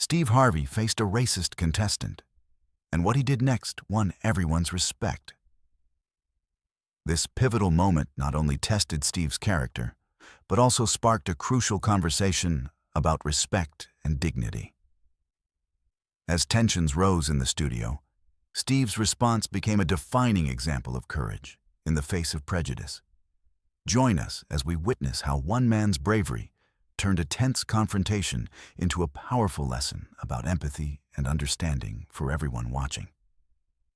Steve Harvey faced a racist contestant, and what he did next won everyone's respect. This pivotal moment not only tested Steve's character, but also sparked a crucial conversation about respect and dignity. As tensions rose in the studio, Steve's response became a defining example of courage in the face of prejudice. Join us as we witness how one man's bravery turned a tense confrontation into a powerful lesson about empathy and understanding for everyone watching.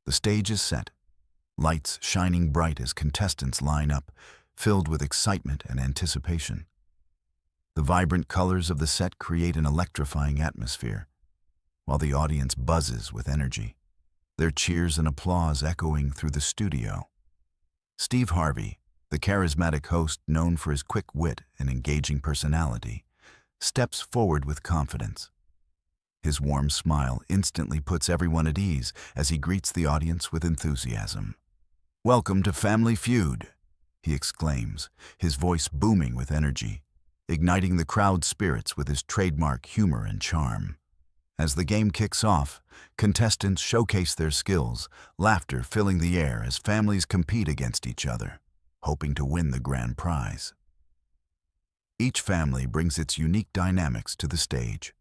The stage is set, lights shining bright as contestants line up, filled with excitement and anticipation. The vibrant colors of the set create an electrifying atmosphere, while the audience buzzes with energy, their cheers and applause echoing through the studio. Steve Harvey, the charismatic host known for his quick wit and engaging personality, steps forward with confidence. His warm smile instantly puts everyone at ease as he greets the audience with enthusiasm. "Welcome to Family Feud," he exclaims, his voice booming with energy, igniting the crowd's spirits with his trademark humor and charm. As the game kicks off, contestants showcase their skills, laughter filling the air as families compete against each other, hoping to win the grand prize. Each family brings its unique dynamics to the stage,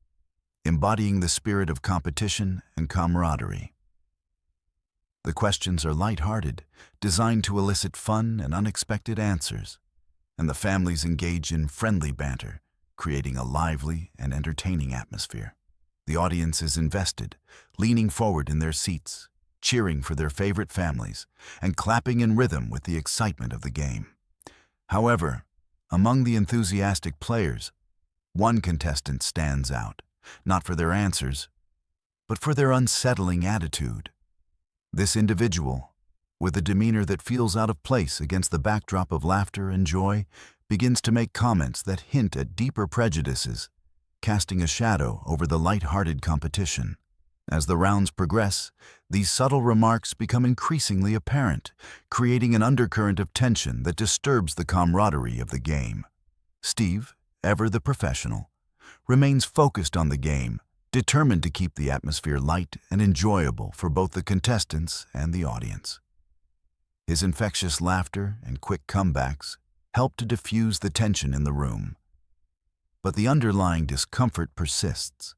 embodying the spirit of competition and camaraderie. The questions are lighthearted, designed to elicit fun and unexpected answers, and the families engage in friendly banter, creating a lively and entertaining atmosphere. The audience is invested, leaning forward in their seats, cheering for their favorite families, and clapping in rhythm with the excitement of the game. However, among the enthusiastic players, one contestant stands out, not for their answers, but for their unsettling attitude. This individual, with a demeanor that feels out of place against the backdrop of laughter and joy, begins to make comments that hint at deeper prejudices, casting a shadow over the light-hearted competition. As the rounds progress, these subtle remarks become increasingly apparent, creating an undercurrent of tension that disturbs the camaraderie of the game. Steve, ever the professional, remains focused on the game, determined to keep the atmosphere light and enjoyable for both the contestants and the audience. His infectious laughter and quick comebacks help to diffuse the tension in the room. But the underlying discomfort persists,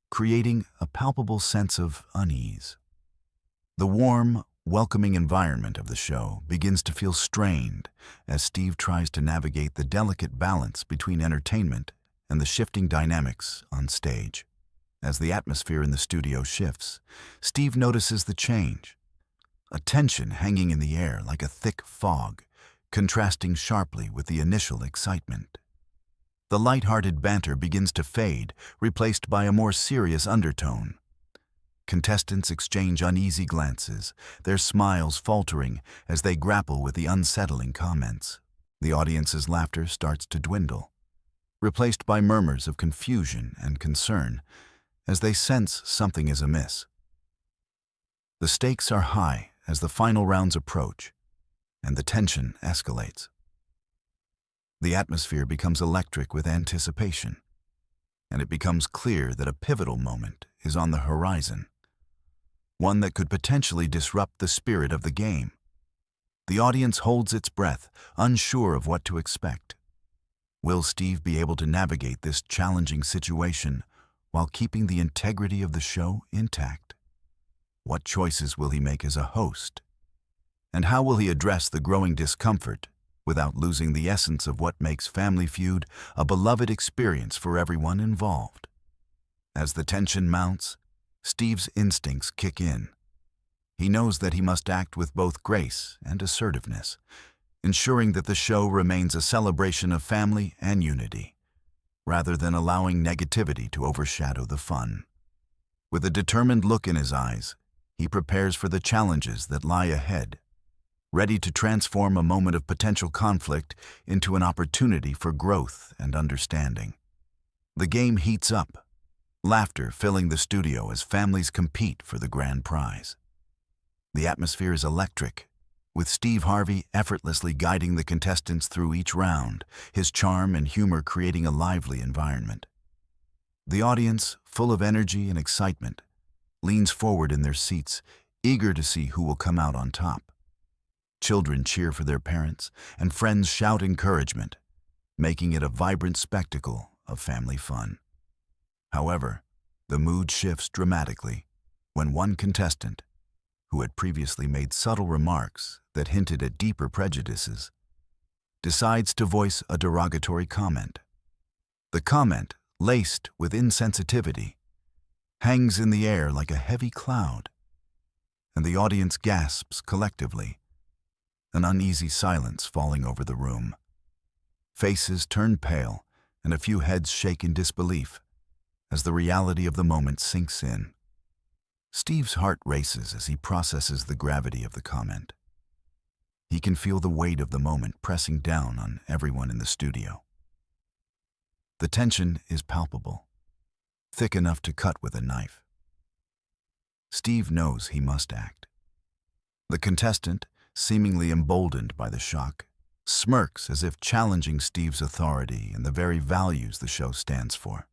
creating a palpable sense of unease. The warm, welcoming environment of the show begins to feel strained as Steve tries to navigate the delicate balance between entertainment and the shifting dynamics on stage. As the atmosphere in the studio shifts, Steve notices the change, a tension hanging in the air like a thick fog, contrasting sharply with the initial excitement. The light-hearted banter begins to fade, replaced by a more serious undertone. Contestants exchange uneasy glances, their smiles faltering as they grapple with the unsettling comments. The audience's laughter starts to dwindle, replaced by murmurs of confusion and concern as they sense something is amiss. The stakes are high as the final rounds approach, and the tension escalates. The atmosphere becomes electric with anticipation, and it becomes clear that a pivotal moment is on the horizon, one that could potentially disrupt the spirit of the game. The audience holds its breath, unsure of what to expect. Will Steve be able to navigate this challenging situation while keeping the integrity of the show intact? What choices will he make as a host? And how will he address the growing discomfort without losing the essence of what makes Family Feud a beloved experience for everyone involved? As the tension mounts, Steve's instincts kick in. He knows that he must act with both grace and assertiveness, ensuring that the show remains a celebration of family and unity, rather than allowing negativity to overshadow the fun. With a determined look in his eyes, he prepares for the challenges that lie ahead, ready to transform a moment of potential conflict into an opportunity for growth and understanding. The game heats up, laughter filling the studio as families compete for the grand prize. The atmosphere is electric, with Steve Harvey effortlessly guiding the contestants through each round, his charm and humor creating a lively environment. The audience, full of energy and excitement, leans forward in their seats, eager to see who will come out on top. Children cheer for their parents, and friends shout encouragement, making it a vibrant spectacle of family fun. However, the mood shifts dramatically when one contestant, who had previously made subtle remarks that hinted at deeper prejudices, decides to voice a derogatory comment. The comment, laced with insensitivity, hangs in the air like a heavy cloud, and the audience gasps collectively, an uneasy silence falling over the room. Faces turn pale, and a few heads shake in disbelief as the reality of the moment sinks in. Steve's heart races as he processes the gravity of the comment. He can feel the weight of the moment pressing down on everyone in the studio. The tension is palpable, thick enough to cut with a knife. Steve knows he must act. The contestant, seemingly emboldened by the shock, smirks as if challenging Steve's authority and the very values the show stands for.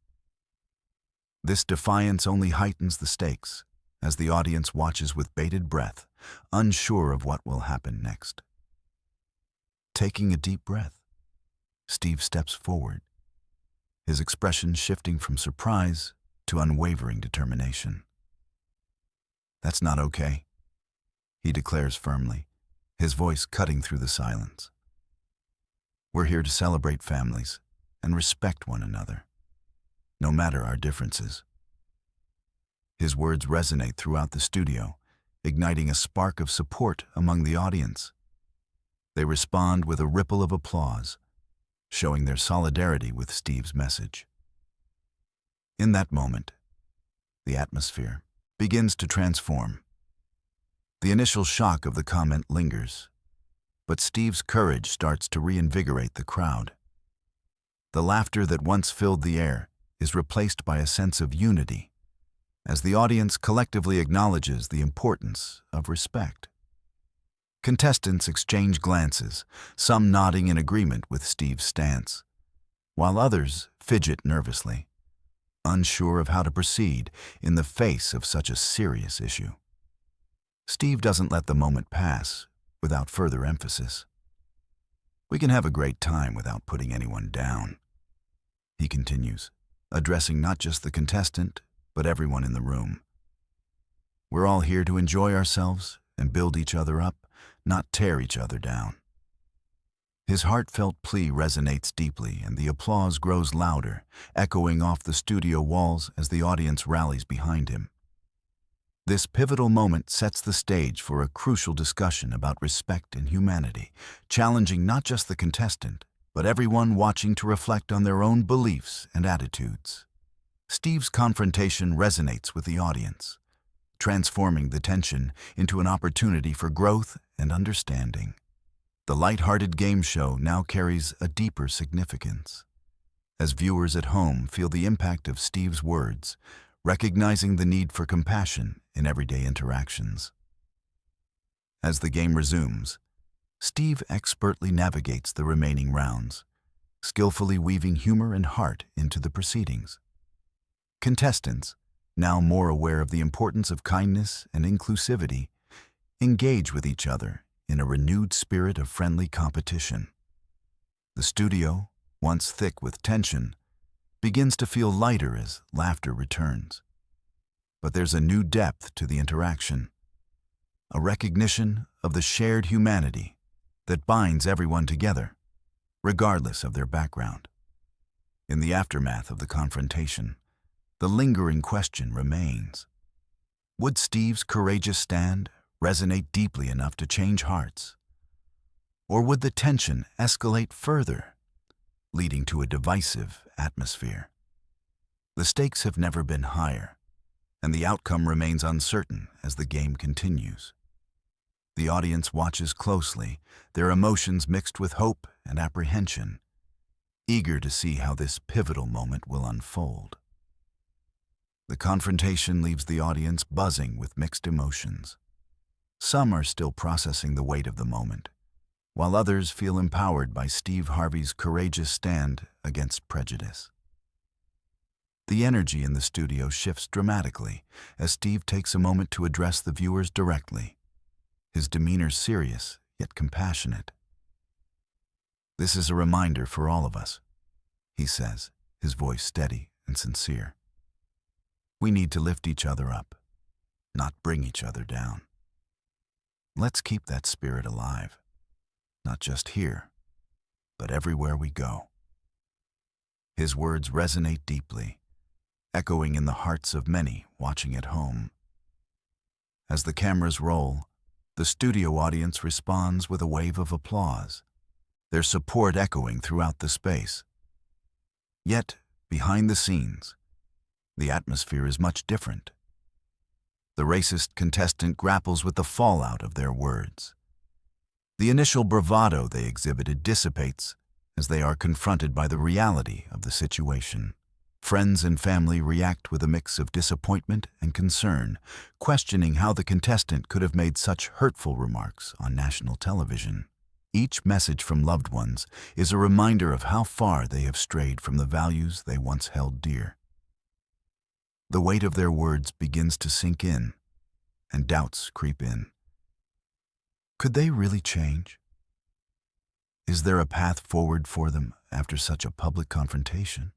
This defiance only heightens the stakes as the audience watches with bated breath, unsure of what will happen next. Taking a deep breath, Steve steps forward, his expression shifting from surprise to unwavering determination. "That's not okay," he declares firmly, his voice cutting through the silence. "We're here to celebrate families and respect one another, no matter our differences." His words resonate throughout the studio, igniting a spark of support among the audience. They respond with a ripple of applause, showing their solidarity with Steve's message. In that moment, the atmosphere begins to transform. The initial shock of the comment lingers, but Steve's courage starts to reinvigorate the crowd. The laughter that once filled the air is replaced by a sense of unity, as the audience collectively acknowledges the importance of respect. Contestants exchange glances, some nodding in agreement with Steve's stance, while others fidget nervously, unsure of how to proceed in the face of such a serious issue. Steve doesn't let the moment pass without further emphasis. "We can have a great time without putting anyone down," he continues, addressing not just the contestant, but everyone in the room. "We're all here to enjoy ourselves and build each other up, not tear each other down." His heartfelt plea resonates deeply, and the applause grows louder, echoing off the studio walls as the audience rallies behind him. This pivotal moment sets the stage for a crucial discussion about respect and humanity, challenging not just the contestant, but everyone watching to reflect on their own beliefs and attitudes. Steve's confrontation resonates with the audience, transforming the tension into an opportunity for growth and understanding. The light-hearted game show now carries a deeper significance, as viewers at home feel the impact of Steve's words, recognizing the need for compassion in everyday interactions. As the game resumes, Steve expertly navigates the remaining rounds, skillfully weaving humor and heart into the proceedings. Contestants, now more aware of the importance of kindness and inclusivity, engage with each other in a renewed spirit of friendly competition. The studio, once thick with tension, begins to feel lighter as laughter returns. But there's a new depth to the interaction, a recognition of the shared humanity that binds everyone together, regardless of their background. In the aftermath of the confrontation, the lingering question remains: would Steve's courageous stand resonate deeply enough to change hearts? Or would the tension escalate further, leading to a divisive atmosphere? The stakes have never been higher, and the outcome remains uncertain as the game continues. The audience watches closely, their emotions mixed with hope and apprehension, eager to see how this pivotal moment will unfold. The confrontation leaves the audience buzzing with mixed emotions. Some are still processing the weight of the moment, while others feel empowered by Steve Harvey's courageous stand against prejudice. The energy in the studio shifts dramatically as Steve takes a moment to address the viewers directly. His demeanor serious, yet compassionate. "This is a reminder for all of us," he says, his voice steady and sincere. "We need to lift each other up, not bring each other down. Let's keep that spirit alive, not just here, but everywhere we go." His words resonate deeply, echoing in the hearts of many watching at home. As the cameras roll, the studio audience responds with a wave of applause, their support echoing throughout the space. Yet, behind the scenes, the atmosphere is much different. The racist contestant grapples with the fallout of their words. The initial bravado they exhibited dissipates as they are confronted by the reality of the situation. Friends and family react with a mix of disappointment and concern, questioning how the contestant could have made such hurtful remarks on national television. Each message from loved ones is a reminder of how far they have strayed from the values they once held dear. The weight of their words begins to sink in, and doubts creep in. Could they really change? Is there a path forward for them after such a public confrontation?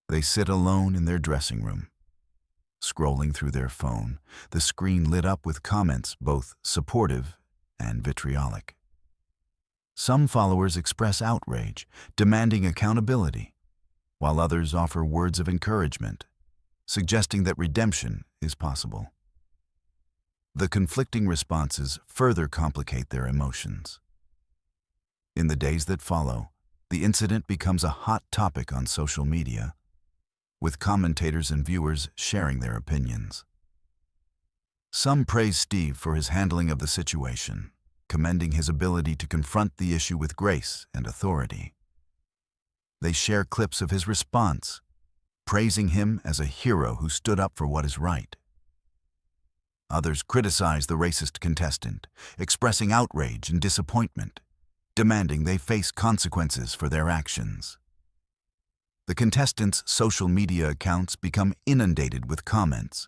They sit alone in their dressing room, scrolling through their phone, the screen lit up with comments both supportive and vitriolic. Some followers express outrage, demanding accountability, while others offer words of encouragement, suggesting that redemption is possible. The conflicting responses further complicate their emotions. In the days that follow, the incident becomes a hot topic on social media, with commentators and viewers sharing their opinions. Some praise Steve for his handling of the situation, commending his ability to confront the issue with grace and authority. They share clips of his response, praising him as a hero who stood up for what is right. Others criticize the racist contestant, expressing outrage and disappointment, demanding they face consequences for their actions. The contestants' social media accounts become inundated with comments,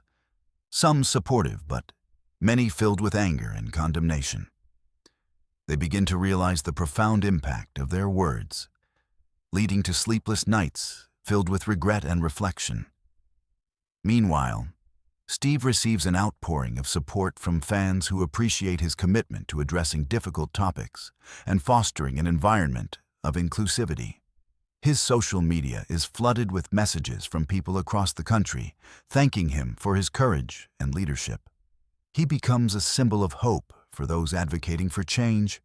some supportive, but many filled with anger and condemnation. They begin to realize the profound impact of their words, leading to sleepless nights filled with regret and reflection. Meanwhile, Steve receives an outpouring of support from fans who appreciate his commitment to addressing difficult topics and fostering an environment of inclusivity. His social media is flooded with messages from people across the country, thanking him for his courage and leadership. He becomes a symbol of hope for those advocating for change,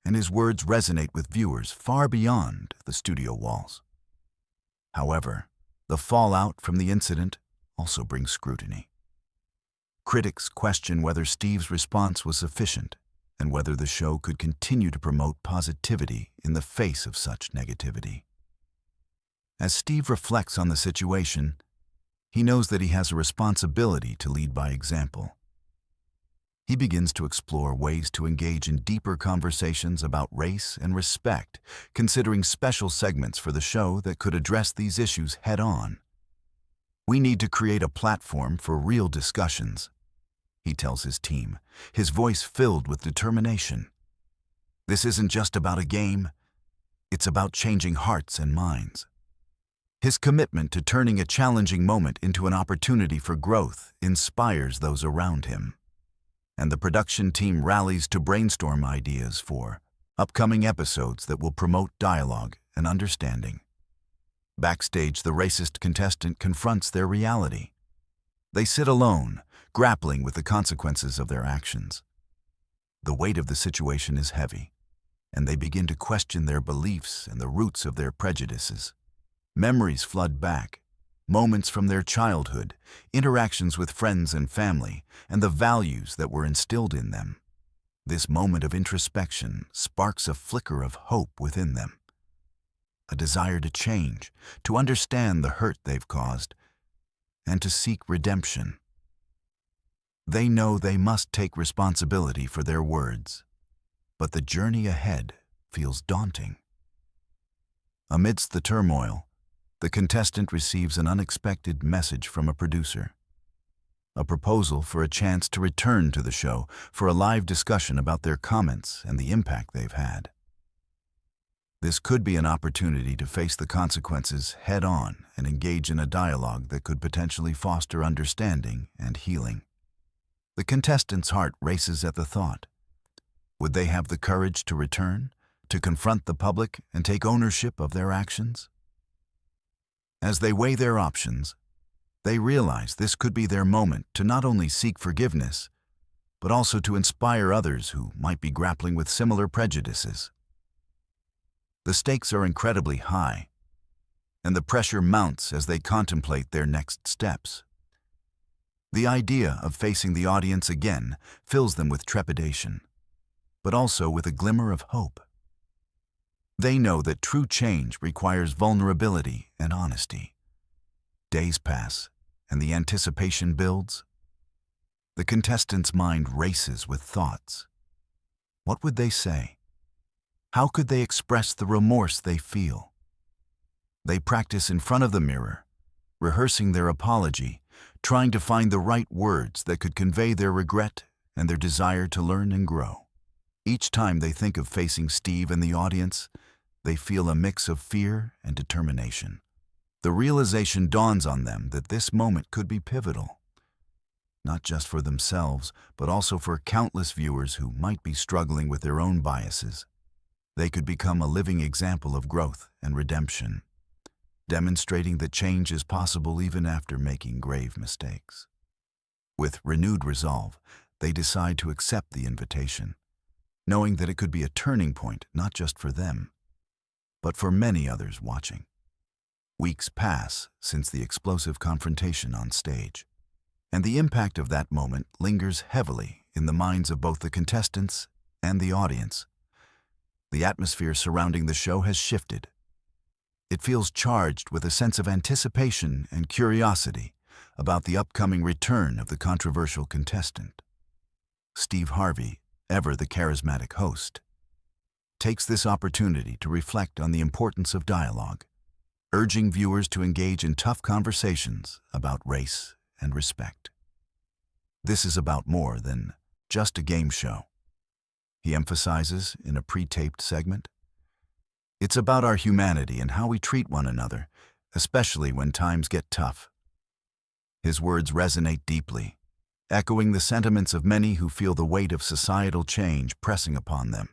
and his words resonate with viewers far beyond the studio walls. However, the fallout from the incident also brings scrutiny. Critics question whether Steve's response was sufficient and whether the show could continue to promote positivity in the face of such negativity. As Steve reflects on the situation, he knows that he has a responsibility to lead by example. He begins to explore ways to engage in deeper conversations about race and respect, considering special segments for the show that could address these issues head-on. "We need to create a platform for real discussions," he tells his team, his voice filled with determination. "This isn't just about a game, it's about changing hearts and minds." His commitment to turning a challenging moment into an opportunity for growth inspires those around him, and the production team rallies to brainstorm ideas for upcoming episodes that will promote dialogue and understanding. Backstage, the racist contestant confronts their reality. They sit alone, grappling with the consequences of their actions. The weight of the situation is heavy, and they begin to question their beliefs and the roots of their prejudices. Memories flood back, moments from their childhood, interactions with friends and family, and the values that were instilled in them. This moment of introspection sparks a flicker of hope within them, a desire to change, to understand the hurt they've caused, and to seek redemption. They know they must take responsibility for their words, but the journey ahead feels daunting. Amidst the turmoil, the contestant receives an unexpected message from a producer. A proposal for a chance to return to the show for a live discussion about their comments and the impact they've had. This could be an opportunity to face the consequences head-on and engage in a dialogue that could potentially foster understanding and healing. The contestant's heart races at the thought. Would they have the courage to return, to confront the public and take ownership of their actions? As they weigh their options, they realize this could be their moment to not only seek forgiveness, but also to inspire others who might be grappling with similar prejudices. The stakes are incredibly high, and the pressure mounts as they contemplate their next steps. The idea of facing the audience again fills them with trepidation, but also with a glimmer of hope. They know that true change requires vulnerability and honesty. Days pass, and the anticipation builds. The contestant's mind races with thoughts. What would they say? How could they express the remorse they feel? They practice in front of the mirror, rehearsing their apology, trying to find the right words that could convey their regret and their desire to learn and grow. Each time they think of facing Steve and the audience, they feel a mix of fear and determination. The realization dawns on them that this moment could be pivotal, not just for themselves, but also for countless viewers who might be struggling with their own biases. They could become a living example of growth and redemption, demonstrating that change is possible even after making grave mistakes. With renewed resolve, they decide to accept the invitation, knowing that it could be a turning point not just for them, but for many others watching. Weeks pass since the explosive confrontation on stage, and the impact of that moment lingers heavily in the minds of both the contestants and the audience. The atmosphere surrounding the show has shifted. It feels charged with a sense of anticipation and curiosity about the upcoming return of the controversial contestant. Steve Harvey, ever the charismatic host, takes this opportunity to reflect on the importance of dialogue, urging viewers to engage in tough conversations about race and respect. This is about more than just a game show, he emphasizes in a pre-taped segment. It's about our humanity and how we treat one another, especially when times get tough. His words resonate deeply, echoing the sentiments of many who feel the weight of societal change pressing upon them.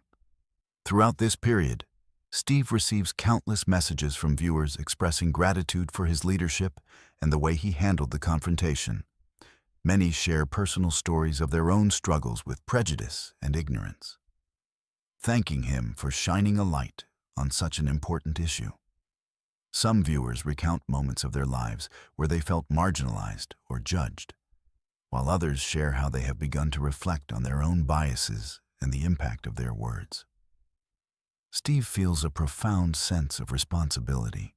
Throughout this period, Steve receives countless messages from viewers expressing gratitude for his leadership and the way he handled the confrontation. Many share personal stories of their own struggles with prejudice and ignorance, thanking him for shining a light on such an important issue. Some viewers recount moments of their lives where they felt marginalized or judged, while others share how they have begun to reflect on their own biases and the impact of their words. Steve feels a profound sense of responsibility.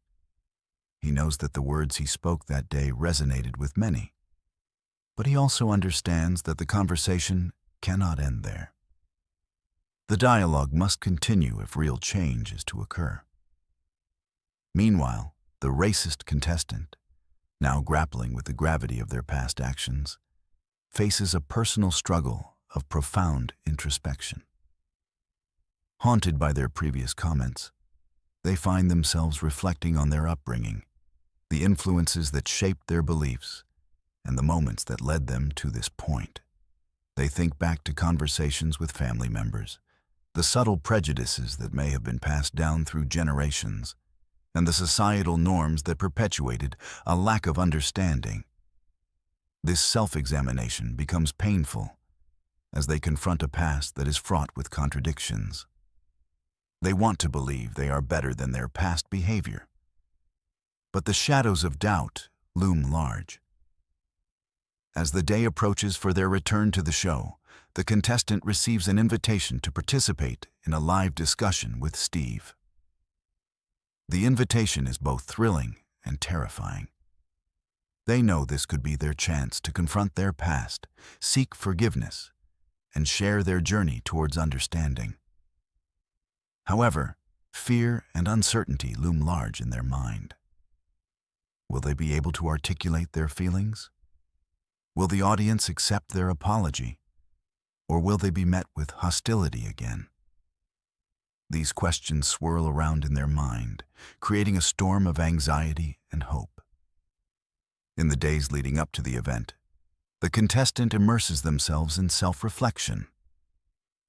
He knows that the words he spoke that day resonated with many, but he also understands that the conversation cannot end there. The dialogue must continue if real change is to occur. Meanwhile, the racist contestant, now grappling with the gravity of their past actions, faces a personal struggle of profound introspection. Haunted by their previous comments, they find themselves reflecting on their upbringing, the influences that shaped their beliefs, and the moments that led them to this point. They think back to conversations with family members, the subtle prejudices that may have been passed down through generations, and the societal norms that perpetuated a lack of understanding. This self-examination becomes painful as they confront a past that is fraught with contradictions. They want to believe they are better than their past behavior, but the shadows of doubt loom large. As the day approaches for their return to the show, the contestant receives an invitation to participate in a live discussion with Steve. The invitation is both thrilling and terrifying. They know this could be their chance to confront their past, seek forgiveness, and share their journey towards understanding. However, fear and uncertainty loom large in their mind. Will they be able to articulate their feelings? Will the audience accept their apology? Or will they be met with hostility again? These questions swirl around in their mind, creating a storm of anxiety and hope. In the days leading up to the event, the contestant immerses themselves in self-reflection.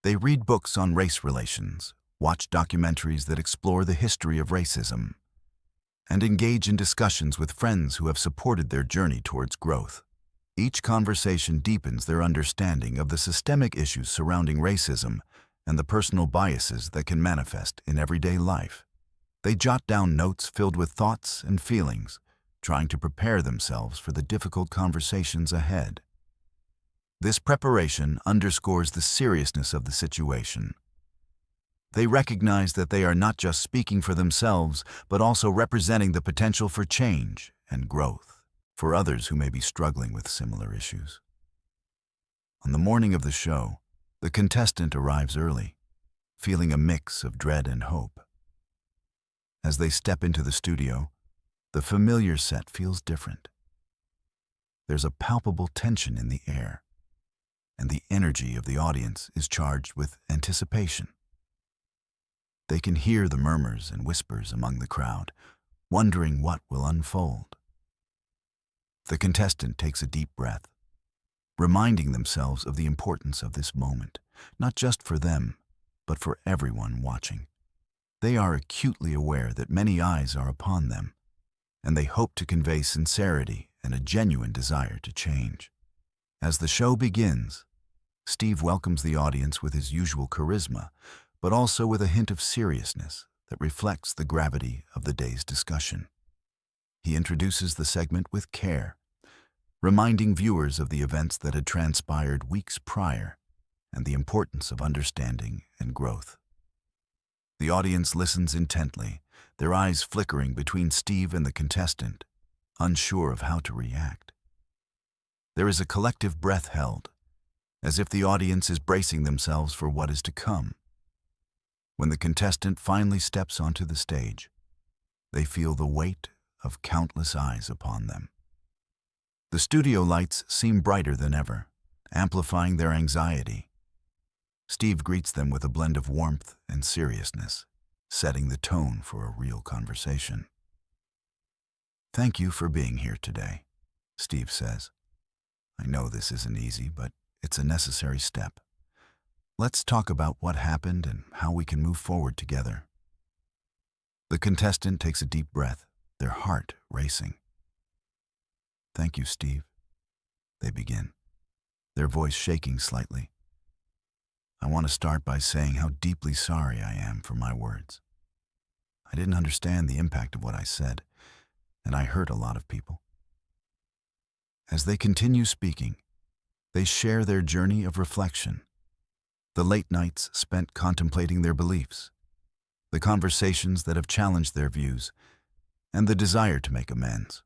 They read books on race relations, watch documentaries that explore the history of racism, and engage in discussions with friends who have supported their journey towards growth. Each conversation deepens their understanding of the systemic issues surrounding racism and the personal biases that can manifest in everyday life. They jot down notes filled with thoughts and feelings, trying to prepare themselves for the difficult conversations ahead. This preparation underscores the seriousness of the situation. They recognize that they are not just speaking for themselves, but also representing the potential for change and growth for others who may be struggling with similar issues. On the morning of the show, the contestant arrives early, feeling a mix of dread and hope. As they step into the studio, the familiar set feels different. There's a palpable tension in the air, and the energy of the audience is charged with anticipation. They can hear the murmurs and whispers among the crowd, wondering what will unfold. The contestant takes a deep breath, reminding themselves of the importance of this moment, not just for them, but for everyone watching. They are acutely aware that many eyes are upon them, and they hope to convey sincerity and a genuine desire to change. As the show begins, Steve welcomes the audience with his usual charisma, but also with a hint of seriousness that reflects the gravity of the day's discussion. He introduces the segment with care, reminding viewers of the events that had transpired weeks prior and the importance of understanding and growth. The audience listens intently, their eyes flickering between Steve and the contestant, unsure of how to react. There is a collective breath held, as if the audience is bracing themselves for what is to come. When the contestant finally steps onto the stage, they feel the weight of countless eyes upon them. The studio lights seem brighter than ever, amplifying their anxiety. Steve greets them with a blend of warmth and seriousness, setting the tone for a real conversation. "Thank you for being here today," Steve says. "I know this isn't easy, but it's a necessary step. Let's talk about what happened and how we can move forward together." The contestant takes a deep breath, their heart racing. "Thank you, Steve," they begin, their voice shaking slightly. "I want to start by saying how deeply sorry I am for my words. I didn't understand the impact of what I said, and I hurt a lot of people." As they continue speaking, they share their journey of reflection, the late nights spent contemplating their beliefs, the conversations that have challenged their views, and the desire to make amends.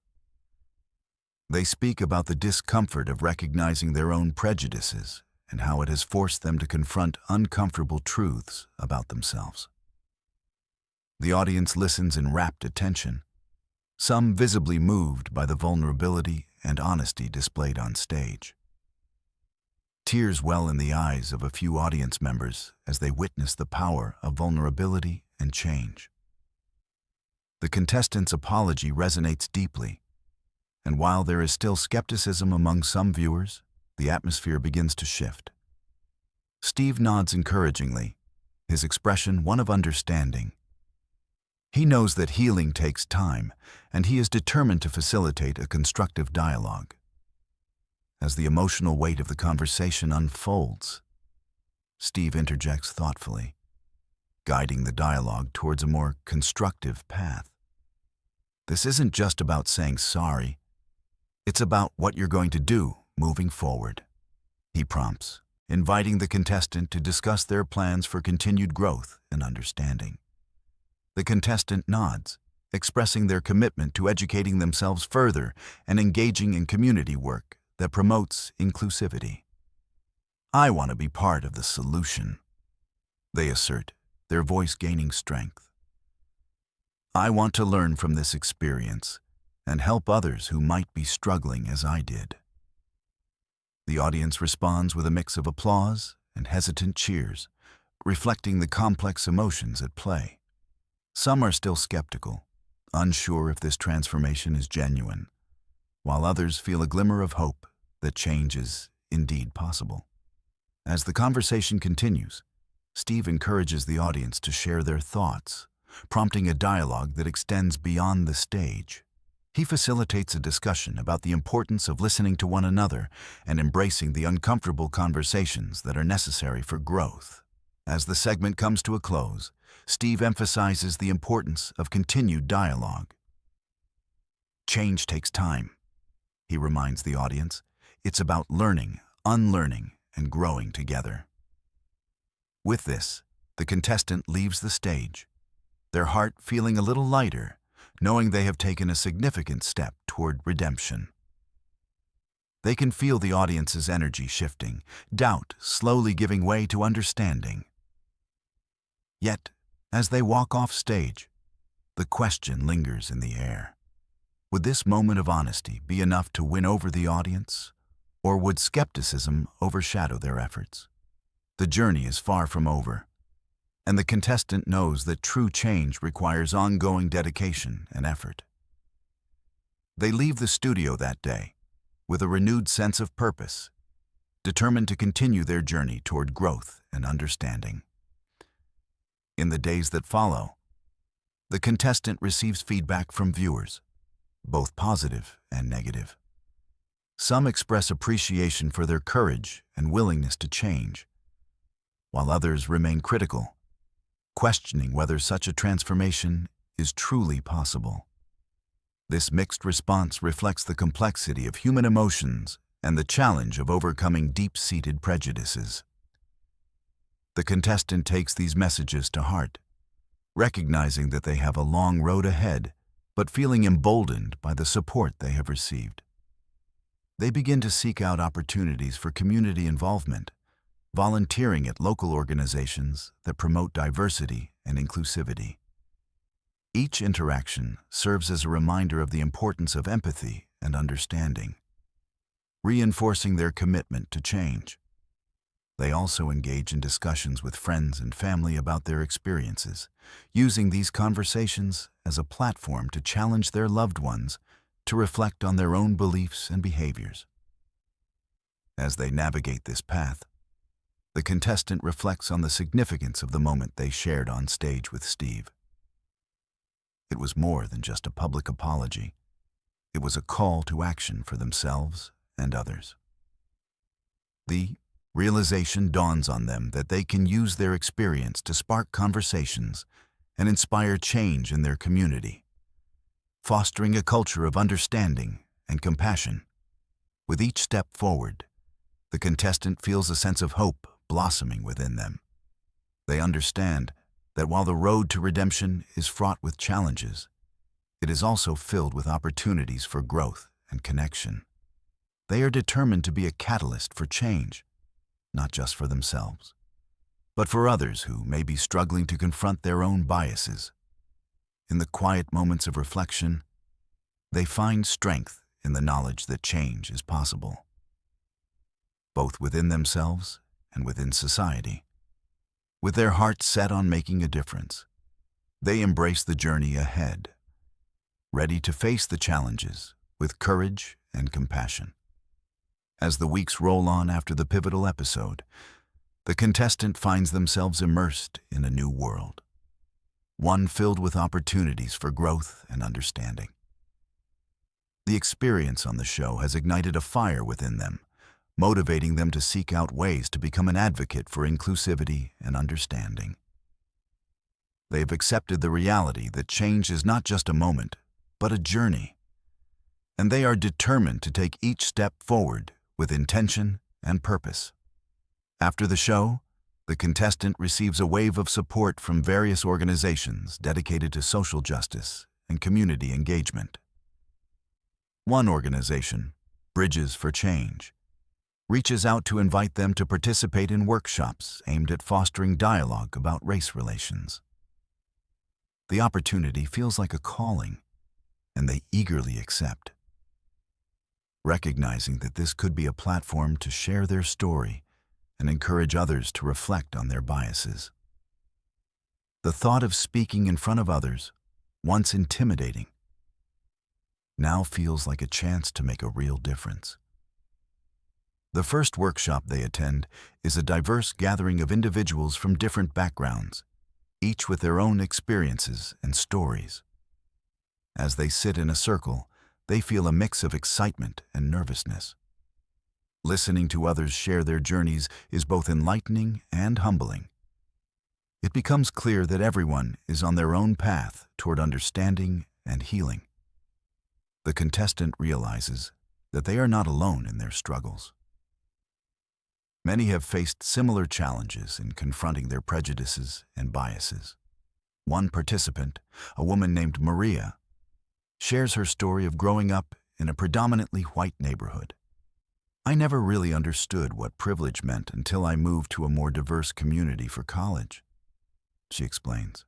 They speak about the discomfort of recognizing their own prejudices and how it has forced them to confront uncomfortable truths about themselves. The audience listens in rapt attention, some visibly moved by the vulnerability and honesty displayed on stage. Tears well in the eyes of a few audience members as they witness the power of vulnerability and change. The contestant's apology resonates deeply, and while there is still skepticism among some viewers, the atmosphere begins to shift. Steve nods encouragingly, his expression one of understanding. He knows that healing takes time, and he is determined to facilitate a constructive dialogue. As the emotional weight of the conversation unfolds, Steve interjects thoughtfully, guiding the dialogue towards a more constructive path. "This isn't just about saying sorry. It's about what you're going to do moving forward," he prompts, inviting the contestant to discuss their plans for continued growth and understanding. The contestant nods, expressing their commitment to educating themselves further and engaging in community work that promotes inclusivity. "I want to be part of the solution," they assert, their voice gaining strength. "I want to learn from this experience and help others who might be struggling as I did. The audience responds with a mix of applause and hesitant cheers, reflecting the complex emotions at play. Some are still skeptical, unsure if this transformation is genuine, while others feel a glimmer of hope that change is indeed possible. As the conversation continues, Steve encourages the audience to share their thoughts, prompting a dialogue that extends beyond the stage. He facilitates a discussion about the importance of listening to one another and embracing the uncomfortable conversations that are necessary for growth. As the segment comes to a close, Steve emphasizes the importance of continued dialogue. Change takes time, he reminds the audience. It's about learning, unlearning, and growing together. With this, the contestant leaves the stage, their heart feeling a little lighter, knowing they have taken a significant step toward redemption. They can feel the audience's energy shifting, doubt slowly giving way to understanding. Yet, as they walk off stage, the question lingers in the air. Would this moment of honesty be enough to win over the audience, or would skepticism overshadow their efforts? The journey is far from over, and the contestant knows that true change requires ongoing dedication and effort. They leave the studio that day with a renewed sense of purpose, determined to continue their journey toward growth and understanding. In the days that follow, the contestant receives feedback from viewers, both positive and negative. Some express appreciation for their courage and willingness to change, while others remain critical, questioning whether such a transformation is truly possible. This mixed response reflects the complexity of human emotions and the challenge of overcoming deep-seated prejudices. The contestant takes these messages to heart, recognizing that they have a long road ahead, but feeling emboldened by the support they have received. They begin to seek out opportunities for community involvement, volunteering at local organizations that promote diversity and inclusivity. Each interaction serves as a reminder of the importance of empathy and understanding, reinforcing their commitment to change. They also engage in discussions with friends and family about their experiences, using these conversations as a platform to challenge their loved ones to reflect on their own beliefs and behaviors. As they navigate this path, the contestant reflects on the significance of the moment they shared on stage with Steve. It was more than just a public apology. It was a call to action for themselves and others. The realization dawns on them that they can use their experience to spark conversations and inspire change in their community, fostering a culture of understanding and compassion. With each step forward, the contestant feels a sense of hope blossoming within them. They understand that while the road to redemption is fraught with challenges, it is also filled with opportunities for growth and connection. They are determined to be a catalyst for change, not just for themselves, but for others who may be struggling to confront their own biases. In the quiet moments of reflection, they find strength in the knowledge that change is possible, both within themselves and within society. With their hearts set on making a difference, they embrace the journey ahead, ready to face the challenges with courage and compassion. As the weeks roll on after the pivotal episode, the contestant finds themselves immersed in a new world, one filled with opportunities for growth and understanding. The experience on the show has ignited a fire within them, motivating them to seek out ways to become an advocate for inclusivity and understanding. They've accepted the reality that change is not just a moment, but a journey, and they are determined to take each step forward with intention and purpose. After the show, the contestant receives a wave of support from various organizations dedicated to social justice and community engagement. One organization, Bridges for Change, reaches out to invite them to participate in workshops aimed at fostering dialogue about race relations. The opportunity feels like a calling, and they eagerly accept, recognizing that this could be a platform to share their story and encourage others to reflect on their biases. The thought of speaking in front of others, once intimidating, now feels like a chance to make a real difference. The first workshop they attend is a diverse gathering of individuals from different backgrounds, each with their own experiences and stories. As they sit in a circle, they feel a mix of excitement and nervousness. Listening to others share their journeys is both enlightening and humbling. It becomes clear that everyone is on their own path toward understanding and healing. The contestant realizes that they are not alone in their struggles. Many have faced similar challenges in confronting their prejudices and biases. One participant, a woman named Maria, shares her story of growing up in a predominantly white neighborhood. "I never really understood what privilege meant until I moved to a more diverse community for college," she explains.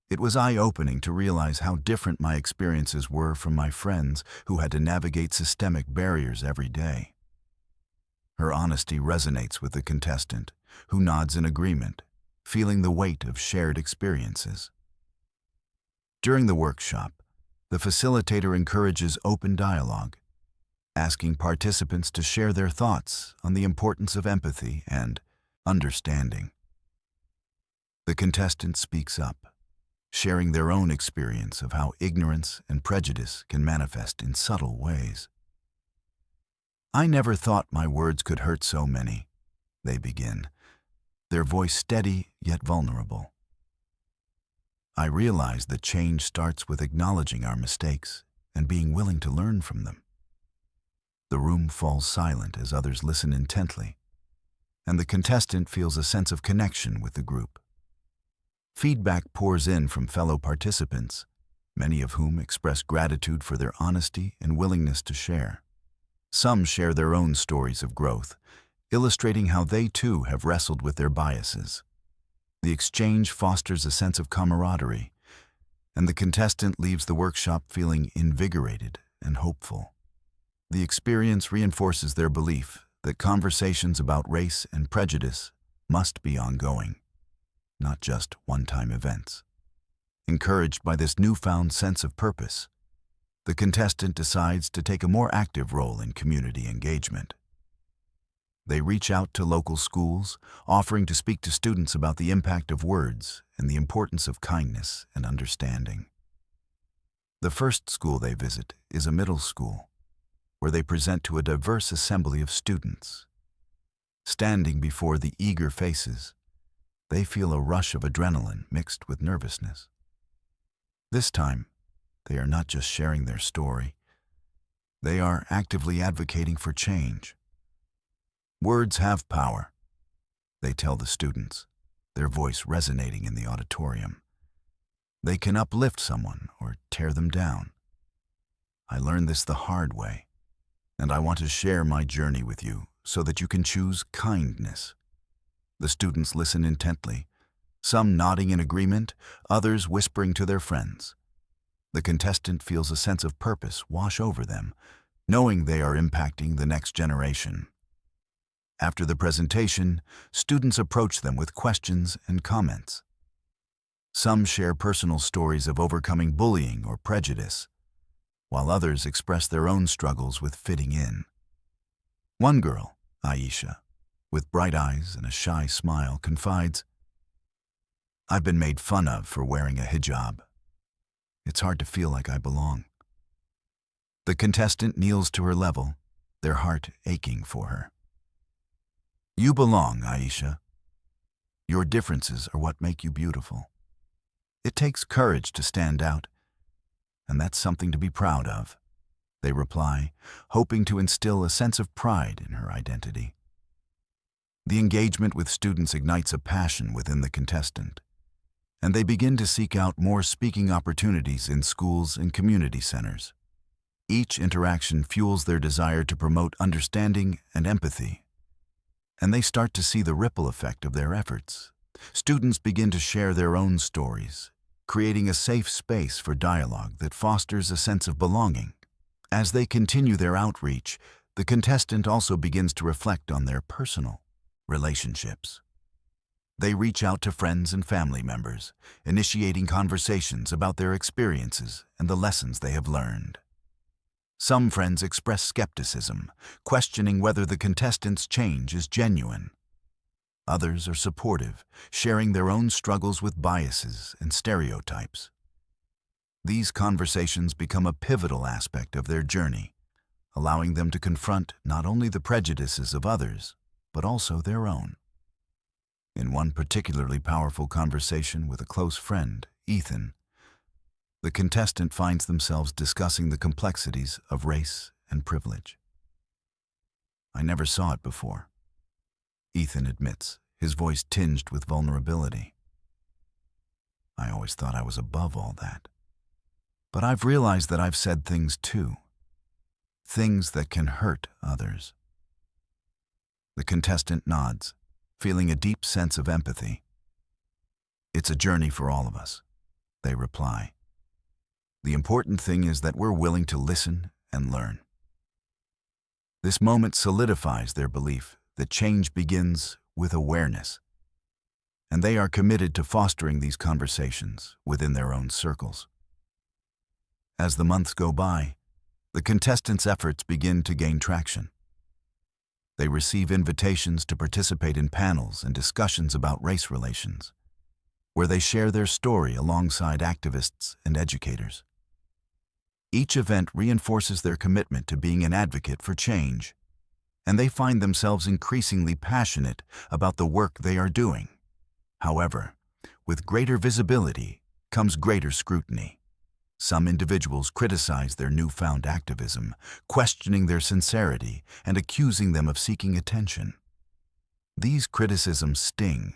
"It was eye-opening to realize how different my experiences were from my friends who had to navigate systemic barriers every day." Her honesty resonates with the contestant, who nods in agreement, feeling the weight of shared experiences. During the workshop, the facilitator encourages open dialogue, asking participants to share their thoughts on the importance of empathy and understanding. The contestant speaks up, sharing their own experience of how ignorance and prejudice can manifest in subtle ways. "I never thought my words could hurt so many," they begin, their voice steady yet vulnerable. "I realize that change starts with acknowledging our mistakes and being willing to learn from them." The room falls silent as others listen intently, and the contestant feels a sense of connection with the group. Feedback pours in from fellow participants, many of whom express gratitude for their honesty and willingness to share. Some share their own stories of growth, illustrating how they too have wrestled with their biases. The exchange fosters a sense of camaraderie, and the contestant leaves the workshop feeling invigorated and hopeful. The experience reinforces their belief that conversations about race and prejudice must be ongoing, not just one-time events. Encouraged by this newfound sense of purpose, the contestant decides to take a more active role in community engagement. They reach out to local schools, offering to speak to students about the impact of words and the importance of kindness and understanding. The first school they visit is a middle school, where they present to a diverse assembly of students. Standing before the eager faces, they feel a rush of adrenaline mixed with nervousness. This time, they are not just sharing their story, they are actively advocating for change. "Words have power," they tell the students, their voice resonating in the auditorium. "They can uplift someone or tear them down. I learned this the hard way, and I want to share my journey with you so that you can choose kindness." The students listen intently, some nodding in agreement, others whispering to their friends. The contestant feels a sense of purpose wash over them, knowing they are impacting the next generation. After the presentation, students approach them with questions and comments. Some share personal stories of overcoming bullying or prejudice, while others express their own struggles with fitting in. One girl, Aisha, with bright eyes and a shy smile, confides, "I've been made fun of for wearing a hijab. It's hard to feel like I belong." The contestant kneels to her level, their heart aching for her. "You belong, Aisha. Your differences are what make you beautiful. It takes courage to stand out, and that's something to be proud of," they reply, hoping to instill a sense of pride in her identity. The engagement with students ignites a passion within the contestant, and they begin to seek out more speaking opportunities in schools and community centers. Each interaction fuels their desire to promote understanding and empathy, and they start to see the ripple effect of their efforts. Students begin to share their own stories, creating a safe space for dialogue that fosters a sense of belonging. As they continue their outreach, the contestant also begins to reflect on their personal relationships. They reach out to friends and family members, initiating conversations about their experiences and the lessons they have learned. Some friends express skepticism, questioning whether the contestant's change is genuine. Others are supportive, sharing their own struggles with biases and stereotypes. These conversations become a pivotal aspect of their journey, allowing them to confront not only the prejudices of others, but also their own. In one particularly powerful conversation with a close friend, Ethan, the contestant finds themselves discussing the complexities of race and privilege. "I never saw it before," Ethan admits, his voice tinged with vulnerability. "I always thought I was above all that. But I've realized that I've said things too. Things that can hurt others." The contestant nods, feeling a deep sense of empathy. "It's a journey for all of us," they reply. "The important thing is that we're willing to listen and learn." This moment solidifies their belief that change begins with awareness, and they are committed to fostering these conversations within their own circles. As the months go by, the contestants' efforts begin to gain traction. They receive invitations to participate in panels and discussions about race relations, where they share their story alongside activists and educators. Each event reinforces their commitment to being an advocate for change, and they find themselves increasingly passionate about the work they are doing. However, with greater visibility comes greater scrutiny. Some individuals criticize their newfound activism, questioning their sincerity and accusing them of seeking attention. These criticisms sting,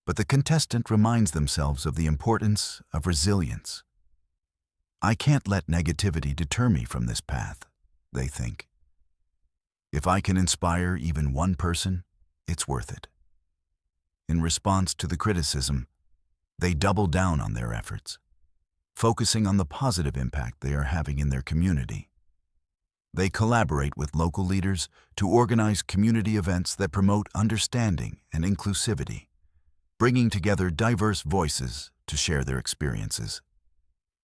but the contestant reminds themselves of the importance of resilience. "I can't let negativity deter me from this path," they think. "If I can inspire even one person, it's worth it." In response to the criticism, they double down on their efforts, focusing on the positive impact they are having in their community. They collaborate with local leaders to organize community events that promote understanding and inclusivity, bringing together diverse voices to share their experiences.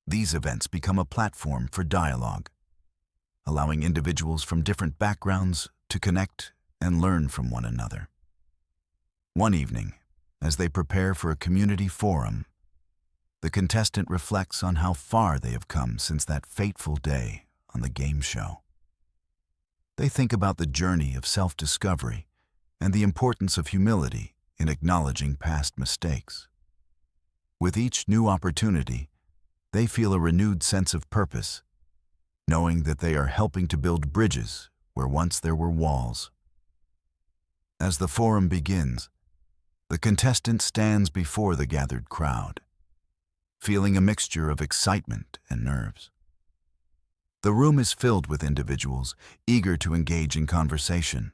These events become a platform for dialogue, allowing individuals from different backgrounds to connect and learn from one another. One evening, as they prepare for a community forum, the contestant reflects on how far they have come since that fateful day on the game show. They think about the journey of self-discovery and the importance of humility in acknowledging past mistakes. With each new opportunity, they feel a renewed sense of purpose, knowing that they are helping to build bridges where once there were walls. As the forum begins, the contestant stands before the gathered crowd, feeling a mixture of excitement and nerves. The room is filled with individuals eager to engage in conversation,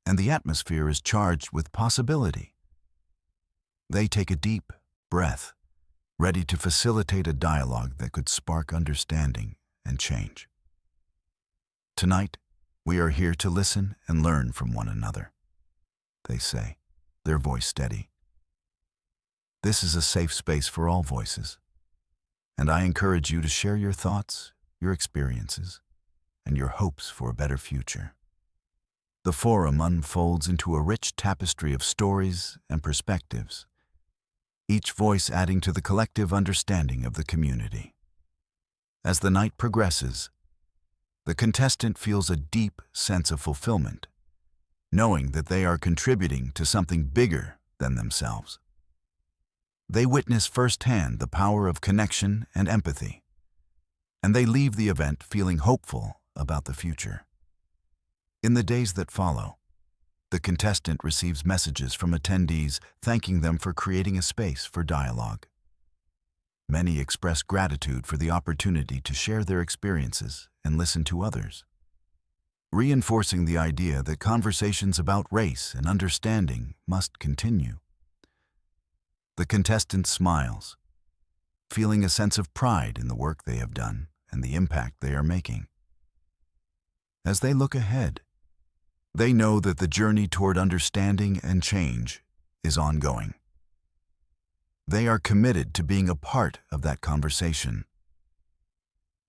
and the atmosphere is charged with possibility. They take a deep breath, ready to facilitate a dialogue that could spark understanding and change. "Tonight, we are here to listen and learn from one another," they say, their voice steady. "This is a safe space for all voices, and I encourage you to share your thoughts, your experiences, and your hopes for a better future." The forum unfolds into a rich tapestry of stories and perspectives, each voice adding to the collective understanding of the community. As the night progresses, the contestant feels a deep sense of fulfillment, knowing that they are contributing to something bigger than themselves. They witness firsthand the power of connection and empathy, and they leave the event feeling hopeful about the future. In the days that follow, the contestant receives messages from attendees thanking them for creating a space for dialogue. Many express gratitude for the opportunity to share their experiences and listen to others, reinforcing the idea that conversations about race and understanding must continue. The contestant smiles, feeling a sense of pride in the work they have done and the impact they are making. As they look ahead, they know that the journey toward understanding and change is ongoing. They are committed to being a part of that conversation,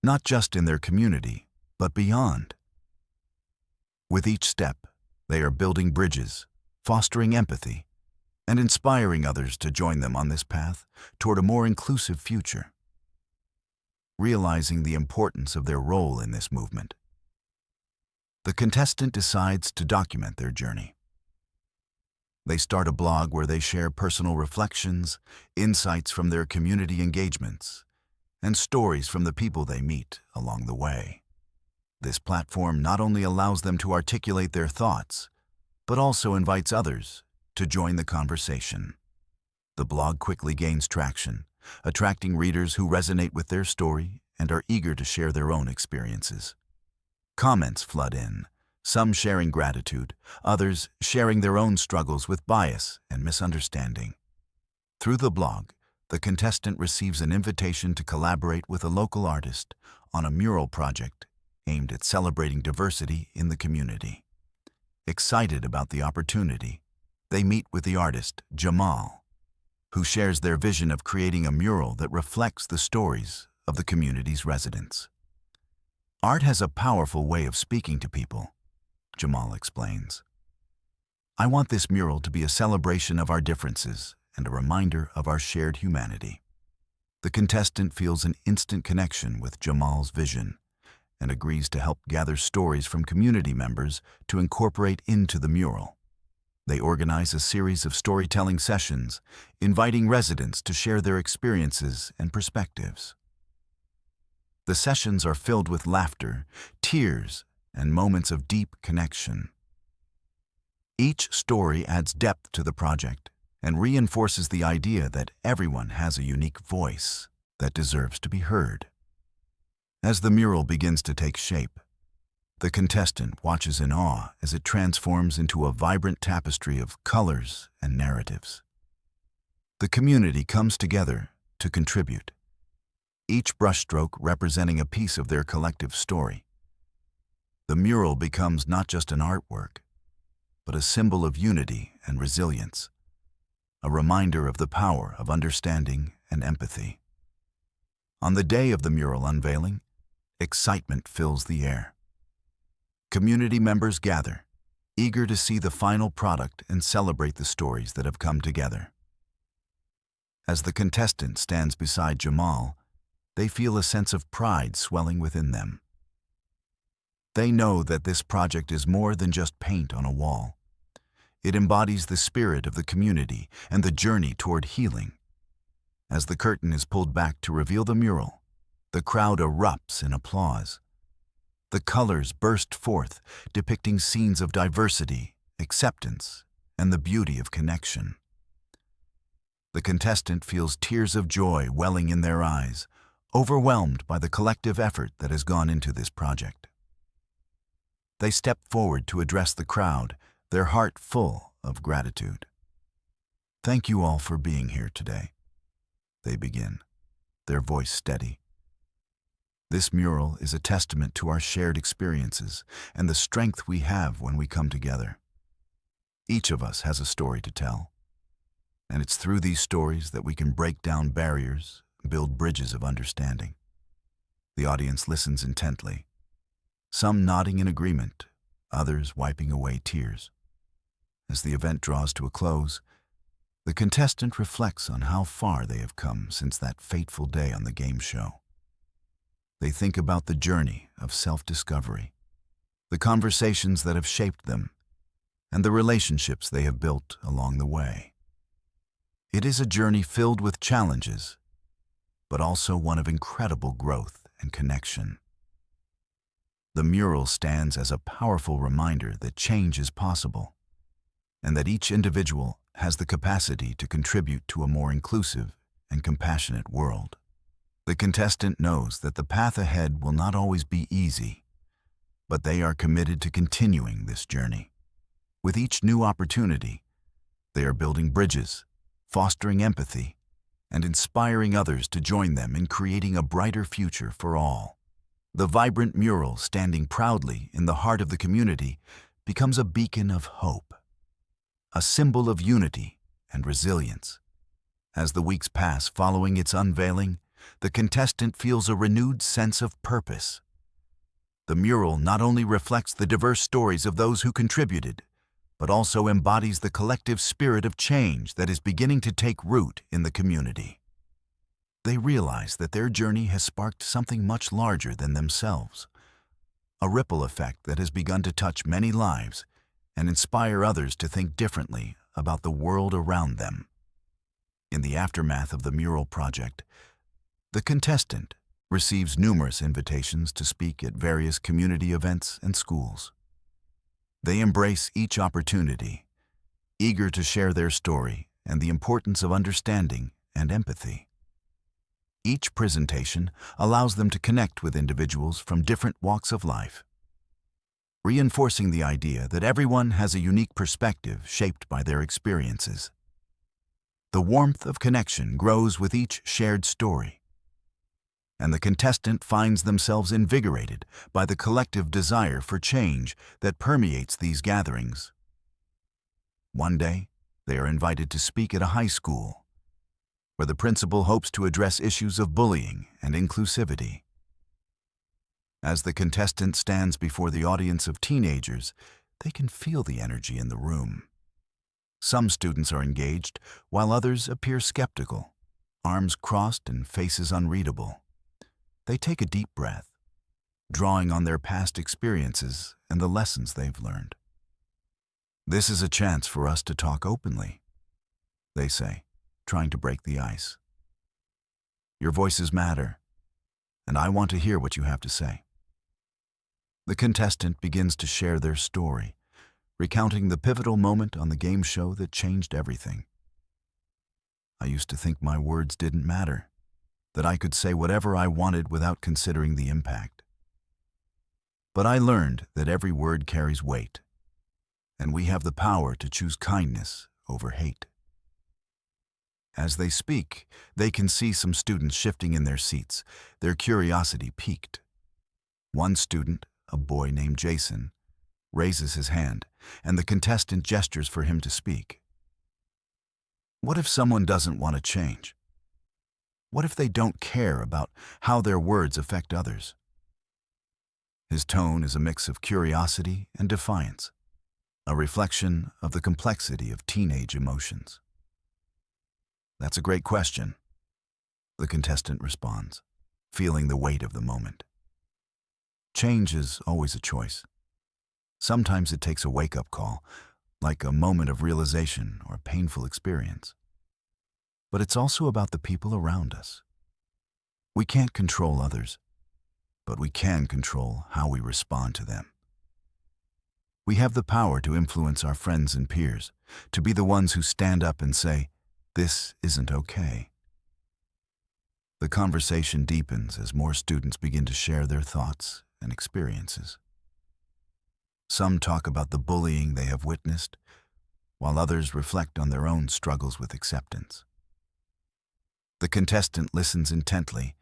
not just in their community, but beyond. With each step, they are building bridges, fostering empathy, and inspiring others to join them on this path toward a more inclusive future. Realizing the importance of their role in this movement, the contestant decides to document their journey. They start a blog where they share personal reflections, insights from their community engagements, and stories from the people they meet along the way. This platform not only allows them to articulate their thoughts, but also invites others to join the conversation. The blog quickly gains traction, attracting readers who resonate with their story and are eager to share their own experiences. Comments flood in, some sharing gratitude, others sharing their own struggles with bias and misunderstanding. Through the blog, the contestant receives an invitation to collaborate with a local artist on a mural project aimed at celebrating diversity in the community. Excited about the opportunity, they meet with the artist, Jamal, who shares their vision of creating a mural that reflects the stories of the community's residents. Art has a powerful way of speaking to people, Jamal explains. I want this mural to be a celebration of our differences and a reminder of our shared humanity. The contestant feels an instant connection with Jamal's vision and agrees to help gather stories from community members to incorporate into the mural. They organize a series of storytelling sessions, inviting residents to share their experiences and perspectives. The sessions are filled with laughter, tears, and moments of deep connection. Each story adds depth to the project and reinforces the idea that everyone has a unique voice that deserves to be heard. As the mural begins to take shape, the contestant watches in awe as it transforms into a vibrant tapestry of colors and narratives. The community comes together to contribute, each brushstroke representing a piece of their collective story. The mural becomes not just an artwork, but a symbol of unity and resilience, a reminder of the power of understanding and empathy. On the day of the mural unveiling, excitement fills the air. Community members gather, eager to see the final product and celebrate the stories that have come together. As the contestant stands beside Jamal, they feel a sense of pride swelling within them. They know that this project is more than just paint on a wall. It embodies the spirit of the community and the journey toward healing. As the curtain is pulled back to reveal the mural, the crowd erupts in applause. The colors burst forth, depicting scenes of diversity, acceptance, and the beauty of connection. The contestant feels tears of joy welling in their eyes, overwhelmed by the collective effort that has gone into this project. They step forward to address the crowd, their heart full of gratitude. Thank you all for being here today, they begin, their voice steady. This mural is a testament to our shared experiences and the strength we have when we come together. Each of us has a story to tell, and it's through these stories that we can break down barriers, build bridges of understanding. The audience listens intently, some nodding in agreement, others wiping away tears. As the event draws to a close, the contestant reflects on how far they have come since that fateful day on the game show. They think about the journey of self-discovery, the conversations that have shaped them, and the relationships they have built along the way. It is a journey filled with challenges, but also one of incredible growth and connection. The mural stands as a powerful reminder that change is possible, and that each individual has the capacity to contribute to a more inclusive and compassionate world. The contestant knows that the path ahead will not always be easy, but they are committed to continuing this journey. With each new opportunity, they are building bridges, fostering empathy, and inspiring others to join them in creating a brighter future for all. The vibrant mural standing proudly in the heart of the community becomes a beacon of hope, a symbol of unity and resilience. As the weeks pass following its unveiling, the contestant feels a renewed sense of purpose. The mural not only reflects the diverse stories of those who contributed, but also embodies the collective spirit of change that is beginning to take root in the community. They realize that their journey has sparked something much larger than themselves, a ripple effect that has begun to touch many lives and inspire others to think differently about the world around them. In the aftermath of the mural project, the contestant receives numerous invitations to speak at various community events and schools. They embrace each opportunity, eager to share their story and the importance of understanding and empathy. Each presentation allows them to connect with individuals from different walks of life, reinforcing the idea that everyone has a unique perspective shaped by their experiences. The warmth of connection grows with each shared story, and the contestant finds themselves invigorated by the collective desire for change that permeates these gatherings. One day, they are invited to speak at a high school, where the principal hopes to address issues of bullying and inclusivity. As the contestant stands before the audience of teenagers, they can feel the energy in the room. Some students are engaged, while others appear skeptical, arms crossed and faces unreadable. They take a deep breath, drawing on their past experiences and the lessons they've learned. "This is a chance for us to talk openly," they say, trying to break the ice. "Your voices matter, and I want to hear what you have to say." The contestant begins to share their story, recounting the pivotal moment on the game show that changed everything. "I used to think my words didn't matter, that I could say whatever I wanted without considering the impact. But I learned that every word carries weight, and we have the power to choose kindness over hate." As they speak, they can see some students shifting in their seats, their curiosity piqued. One student, a boy named Jason, raises his hand, and the contestant gestures for him to speak. What if someone doesn't want to change? What if they don't care about how their words affect others? His tone is a mix of curiosity and defiance, a reflection of the complexity of teenage emotions. "That's a great question," the contestant responds, feeling the weight of the moment. Change is always a choice. Sometimes it takes a wake-up call, like a moment of realization or a painful experience. But it's also about the people around us. We can't control others, but we can control how we respond to them. We have the power to influence our friends and peers, to be the ones who stand up and say, "This isn't okay." The conversation deepens as more students begin to share their thoughts and experiences. Some talk about the bullying they have witnessed, while others reflect on their own struggles with acceptance. The contestant listens intently,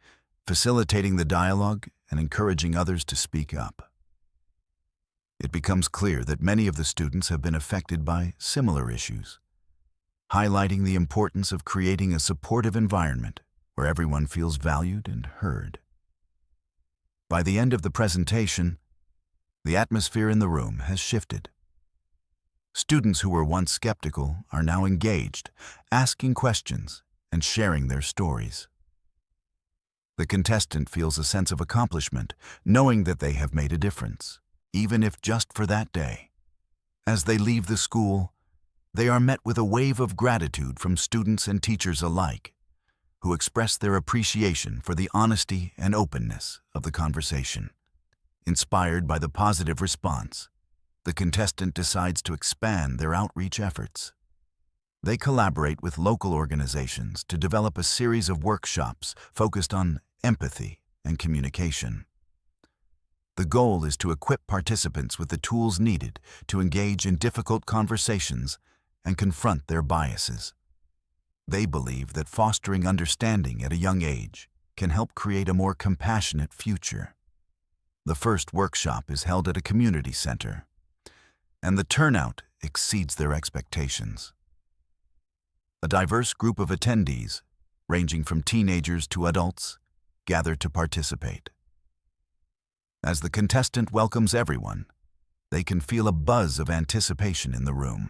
facilitating the dialogue and encouraging others to speak up. It becomes clear that many of the students have been affected by similar issues, highlighting the importance of creating a supportive environment where everyone feels valued and heard. By the end of the presentation, the atmosphere in the room has shifted. Students who were once skeptical are now engaged, asking questions and sharing their stories. The contestant feels a sense of accomplishment, knowing that they have made a difference, even if just for that day. As they leave the school, they are met with a wave of gratitude from students and teachers alike, who express their appreciation for the honesty and openness of the conversation. Inspired by the positive response, the contestant decides to expand their outreach efforts. They collaborate with local organizations to develop a series of workshops focused on empathy and communication. The goal is to equip participants with the tools needed to engage in difficult conversations and confront their biases. They believe that fostering understanding at a young age can help create a more compassionate future. The first workshop is held at a community center, and the turnout exceeds their expectations. A diverse group of attendees, ranging from teenagers to adults, gather to participate. As the contestant welcomes everyone, they can feel a buzz of anticipation in the room.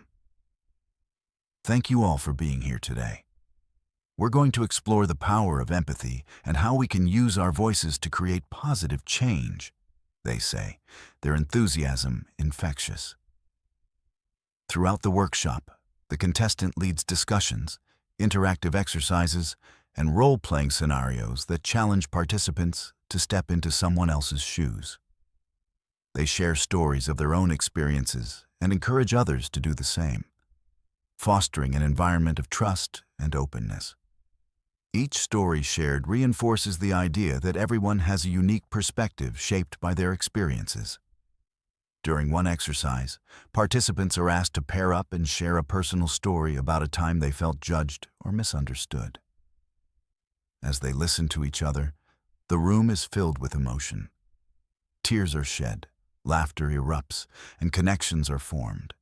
Thank you all for being here today. We're going to explore the power of empathy and how we can use our voices to create positive change, they say, their enthusiasm infectious. Throughout the workshop, the contestant leads discussions, interactive exercises, and role-playing scenarios that challenge participants to step into someone else's shoes. They share stories of their own experiences and encourage others to do the same, fostering an environment of trust and openness. Each story shared reinforces the idea that everyone has a unique perspective shaped by their experiences. During one exercise, participants are asked to pair up and share a personal story about a time they felt judged or misunderstood. As they listen to each other, the room is filled with emotion. Tears are shed, laughter erupts, and connections are formed.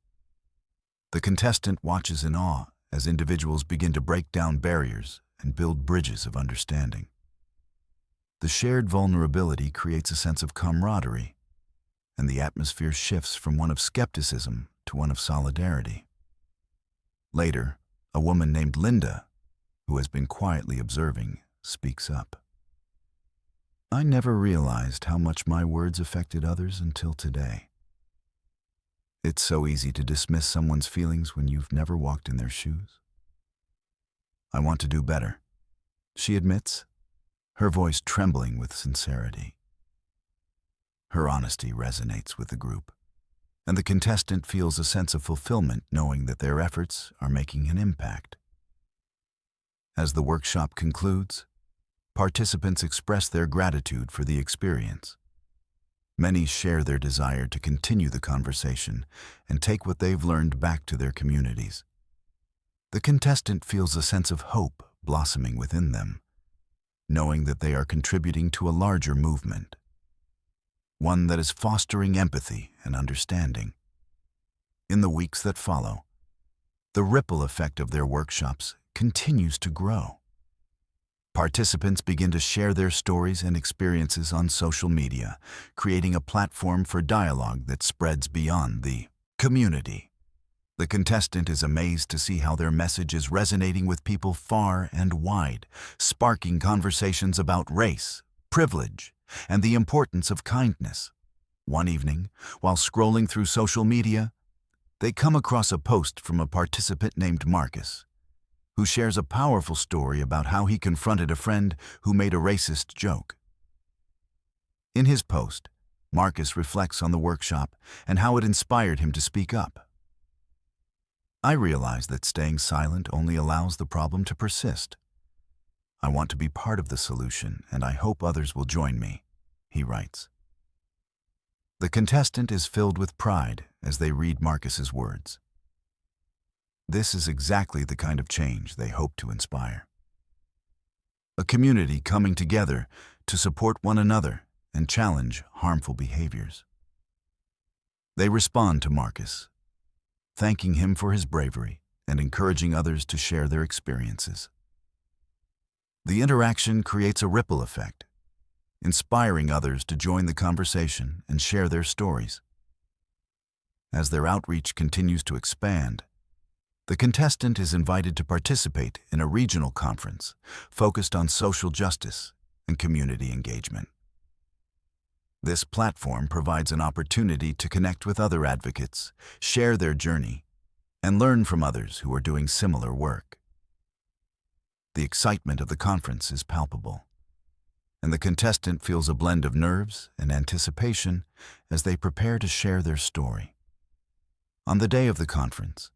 The contestant watches in awe as individuals begin to break down barriers and build bridges of understanding. The shared vulnerability creates a sense of camaraderie, and the atmosphere shifts from one of skepticism to one of solidarity. Later, a woman named Linda, who has been quietly observing, speaks up. I never realized how much my words affected others until today. It's so easy to dismiss someone's feelings when you've never walked in their shoes. I want to do better, she admits, her voice trembling with sincerity. Her honesty resonates with the group, and the contestant feels a sense of fulfillment knowing that their efforts are making an impact. As the workshop concludes, participants express their gratitude for the experience. Many share their desire to continue the conversation and take what they've learned back to their communities. The contestant feels a sense of hope blossoming within them, knowing that they are contributing to a larger movement, one that is fostering empathy and understanding. In the weeks that follow, the ripple effect of their workshops continues to grow. Participants begin to share their stories and experiences on social media, creating a platform for dialogue that spreads beyond the community. The contestant is amazed to see how their message is resonating with people far and wide, sparking conversations about race, privilege, and the importance of kindness. One evening, while scrolling through social media, they come across a post from a participant named Marcus, who shares a powerful story about how he confronted a friend who made a racist joke. In his post, Marcus reflects on the workshop and how it inspired him to speak up. I realize that staying silent only allows the problem to persist. I want to be part of the solution, and I hope others will join me, he writes. The contestant is filled with pride as they read Marcus's words. This is exactly the kind of change they hope to inspire. A community coming together to support one another and challenge harmful behaviors. They respond to Marcus, thanking him for his bravery and encouraging others to share their experiences. The interaction creates a ripple effect, inspiring others to join the conversation and share their stories. As their outreach continues to expand, the contestant is invited to participate in a regional conference focused on social justice and community engagement. This platform provides an opportunity to connect with other advocates, share their journey, and learn from others who are doing similar work. The excitement of the conference is palpable, and the contestant feels a blend of nerves and anticipation as they prepare to share their story. On the day of the conference,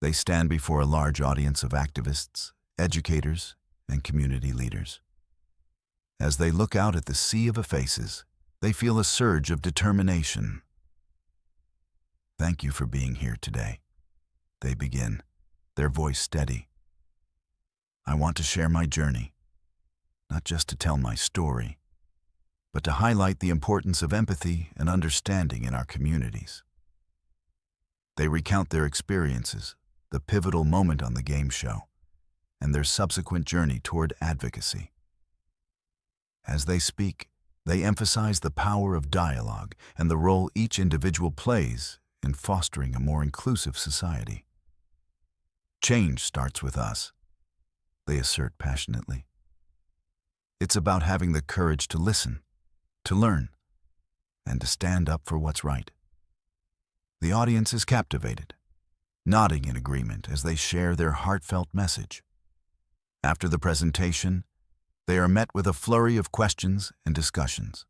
they stand before a large audience of activists, educators, and community leaders. As they look out at the sea of faces, they feel a surge of determination. Thank you for being here today, they begin, their voice steady. I want to share my journey, not just to tell my story, but to highlight the importance of empathy and understanding in our communities. They recount their experiences, the pivotal moment on the game show, and their subsequent journey toward advocacy. As they speak, they emphasize the power of dialogue and the role each individual plays in fostering a more inclusive society. Change starts with us, they assert passionately. It's about having the courage to listen, to learn, and to stand up for what's right. The audience is captivated, nodding in agreement as they share their heartfelt message. After the presentation, they are met with a flurry of questions and discussions.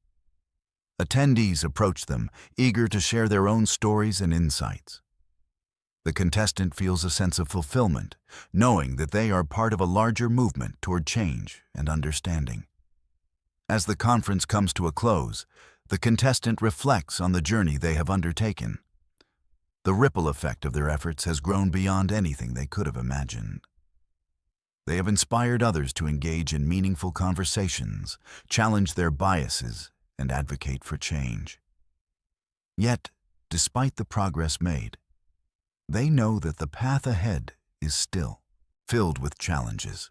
Attendees approach them, eager to share their own stories and insights. The contestant feels a sense of fulfillment, knowing that they are part of a larger movement toward change and understanding. As the conference comes to a close, the contestant reflects on the journey they have undertaken. The ripple effect of their efforts has grown beyond anything they could have imagined. They have inspired others to engage in meaningful conversations, challenge their biases, and advocate for change. Yet, despite the progress made, they know that the path ahead is still filled with challenges.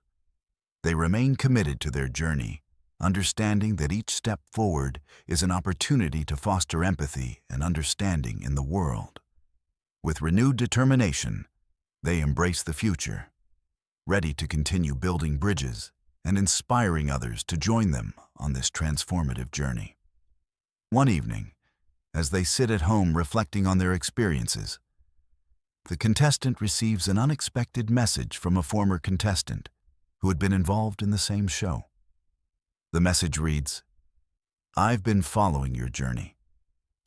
They remain committed to their journey, understanding that each step forward is an opportunity to foster empathy and understanding in the world. With renewed determination, they embrace the future, ready to continue building bridges and inspiring others to join them on this transformative journey. One evening, as they sit at home reflecting on their experiences, the contestant receives an unexpected message from a former contestant who had been involved in the same show. The message reads, "I've been following your journey,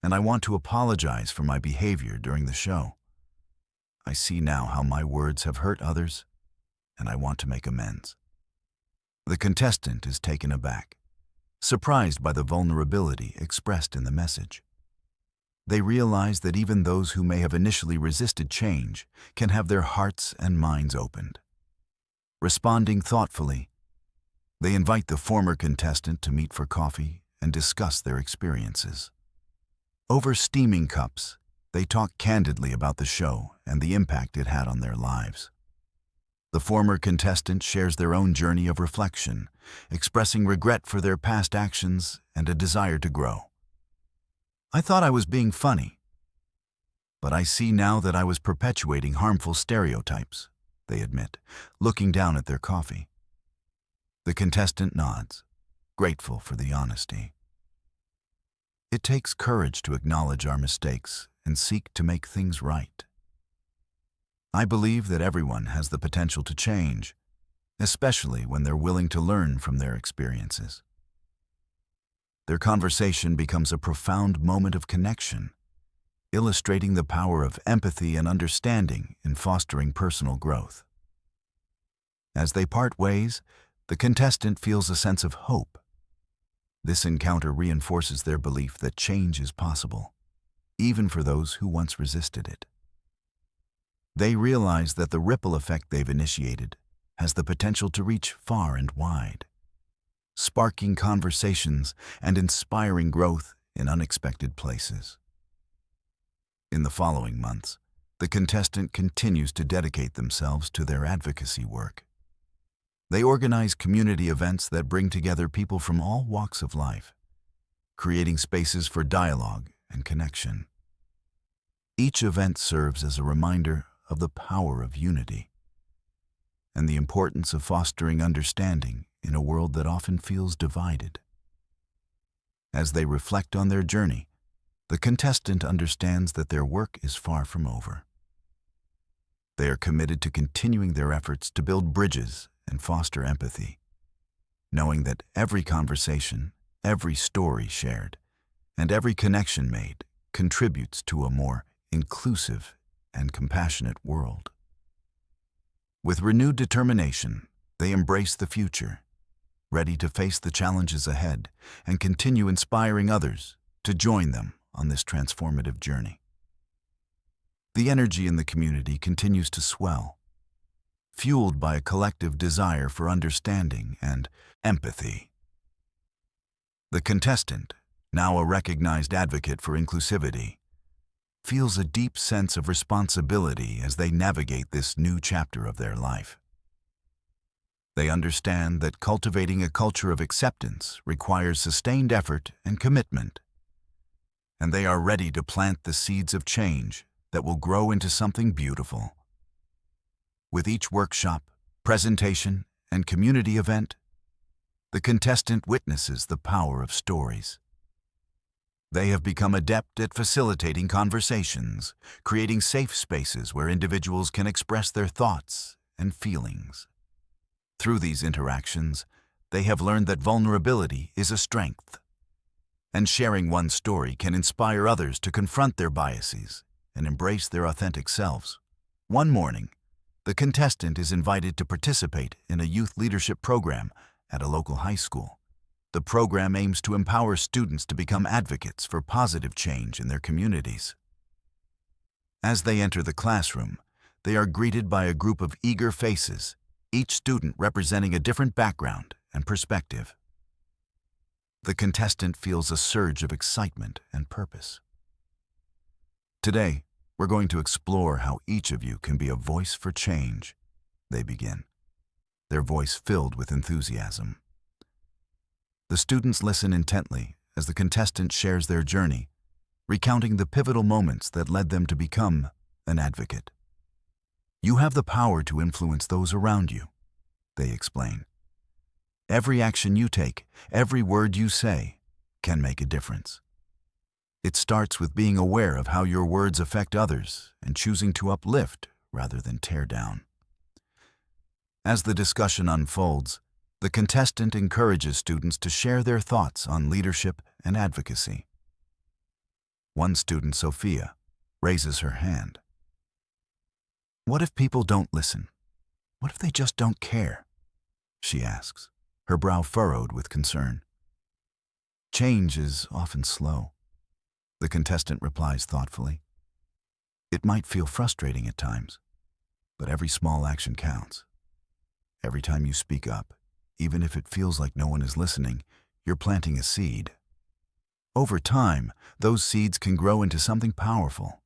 and I want to apologize for my behavior during the show. I see now how my words have hurt others, and I want to make amends." The contestant is taken aback, surprised by the vulnerability expressed in the message. They realize that even those who may have initially resisted change can have their hearts and minds opened. Responding thoughtfully, they invite the former contestant to meet for coffee and discuss their experiences. Over steaming cups, they talk candidly about the show and the impact it had on their lives. The former contestant shares their own journey of reflection, expressing regret for their past actions and a desire to grow. "I thought I was being funny, but I see now that I was perpetuating harmful stereotypes," they admit, looking down at their coffee. The contestant nods, grateful for the honesty. It takes courage to acknowledge our mistakes and seek to make things right. I believe that everyone has the potential to change, especially when they're willing to learn from their experiences. Their conversation becomes a profound moment of connection, illustrating the power of empathy and understanding in fostering personal growth. As they part ways, the contestant feels a sense of hope. This encounter reinforces their belief that change is possible, even for those who once resisted it. They realize that the ripple effect they've initiated has the potential to reach far and wide, sparking conversations and inspiring growth in unexpected places. In the following months, the contestant continues to dedicate themselves to their advocacy work. They organize community events that bring together people from all walks of life, creating spaces for dialogue and connection. Each event serves as a reminder of the power of unity and the importance of fostering understanding in a world that often feels divided. As they reflect on their journey, the contestant understands that their work is far from over. They are committed to continuing their efforts to build bridges and foster empathy, knowing that every conversation, every story shared, and every connection made contributes to a more inclusive and compassionate world. With renewed determination, they embrace the future, ready to face the challenges ahead and continue inspiring others to join them on this transformative journey. The energy in the community continues to swell, fueled by a collective desire for understanding and empathy. The contestant, now a recognized advocate for inclusivity, feels a deep sense of responsibility as they navigate this new chapter of their life. They understand that cultivating a culture of acceptance requires sustained effort and commitment, and they are ready to plant the seeds of change that will grow into something beautiful. With each workshop, presentation, and community event, the contestant witnesses the power of stories. They have become adept at facilitating conversations, creating safe spaces where individuals can express their thoughts and feelings. Through these interactions, they have learned that vulnerability is a strength, and sharing one's story can inspire others to confront their biases and embrace their authentic selves. One morning, the contestant is invited to participate in a youth leadership program at a local high school. The program aims to empower students to become advocates for positive change in their communities. As they enter the classroom, they are greeted by a group of eager faces, each student representing a different background and perspective. The contestant feels a surge of excitement and purpose. Today, we're going to explore how each of you can be a voice for change, they begin, their voice filled with enthusiasm. The students listen intently as the contestant shares their journey, recounting the pivotal moments that led them to become an advocate. You have the power to influence those around you, they explain. Every action you take, every word you say, can make a difference. It starts with being aware of how your words affect others and choosing to uplift rather than tear down. As the discussion unfolds, the contestant encourages students to share their thoughts on leadership and advocacy. One student, Sophia, raises her hand. What if people don't listen? What if they just don't care? She asks, her brow furrowed with concern. Change is often slow, the contestant replies thoughtfully. It might feel frustrating at times, but every small action counts. Every time you speak up, even if it feels like no one is listening, you're planting a seed. Over time, those seeds can grow into something powerful.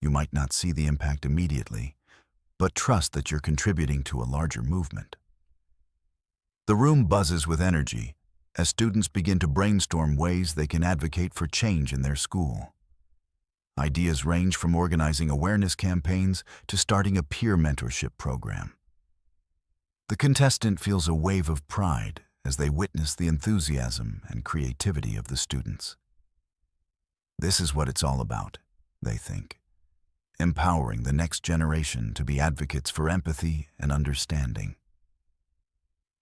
You might not see the impact immediately, but trust that you're contributing to a larger movement. The room buzzes with energy as students begin to brainstorm ways they can advocate for change in their school. Ideas range from organizing awareness campaigns to starting a peer mentorship program. The contestant feels a wave of pride as they witness the enthusiasm and creativity of the students. This is what it's all about, they think, empowering the next generation to be advocates for empathy and understanding.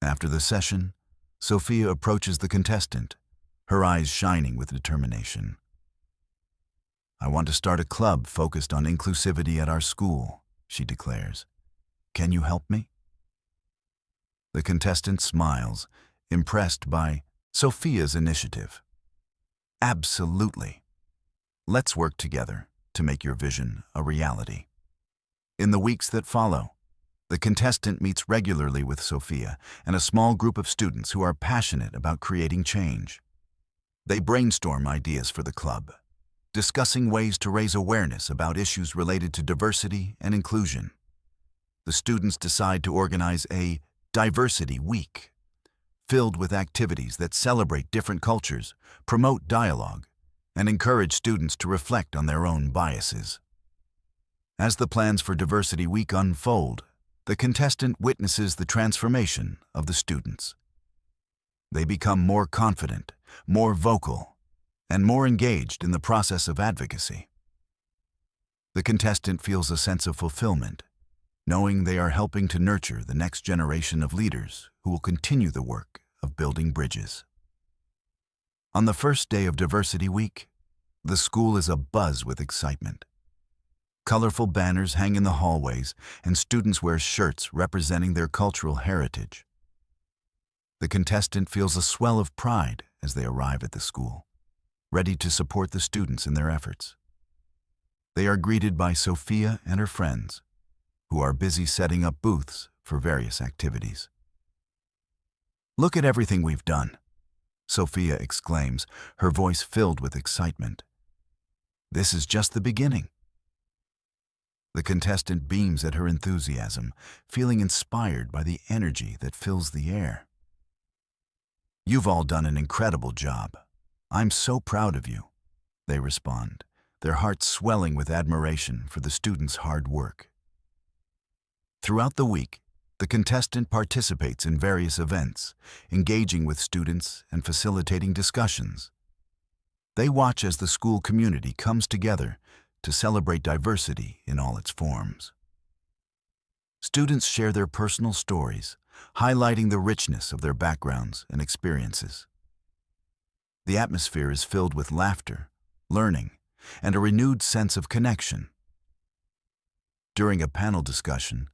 After the session, Sophia approaches the contestant, her eyes shining with determination. I want to start a club focused on inclusivity at our school, she declares. Can you help me? The contestant smiles, impressed by Sophia's initiative. Absolutely. Let's work together to make your vision a reality. In the weeks that follow, the contestant meets regularly with Sophia and a small group of students who are passionate about creating change. They brainstorm ideas for the club, discussing ways to raise awareness about issues related to diversity and inclusion. The students decide to organize a Diversity Week, filled with activities that celebrate different cultures, promote dialogue, and encourage students to reflect on their own biases. As the plans for Diversity Week unfold, the contestant witnesses the transformation of the students. They become more confident, more vocal, and more engaged in the process of advocacy. The contestant feels a sense of fulfillment, knowing they are helping to nurture the next generation of leaders who will continue the work of building bridges. On the first day of Diversity Week, the school is abuzz with excitement. Colorful banners hang in the hallways, and students wear shirts representing their cultural heritage. The contestant feels a swell of pride as they arrive at the school, ready to support the students in their efforts. They are greeted by Sophia and her friends, who are busy setting up booths for various activities. "Look at everything we've done," Sophia exclaims, her voice filled with excitement. "This is just the beginning." The contestant beams at her enthusiasm, feeling inspired by the energy that fills the air. "You've all done an incredible job. I'm so proud of you," they respond, their hearts swelling with admiration for the students' hard work. Throughout the week, the contestant participates in various events, engaging with students and facilitating discussions. They watch as the school community comes together to celebrate diversity in all its forms. Students share their personal stories, highlighting the richness of their backgrounds and experiences. The atmosphere is filled with laughter, learning, and a renewed sense of connection. During a panel discussion,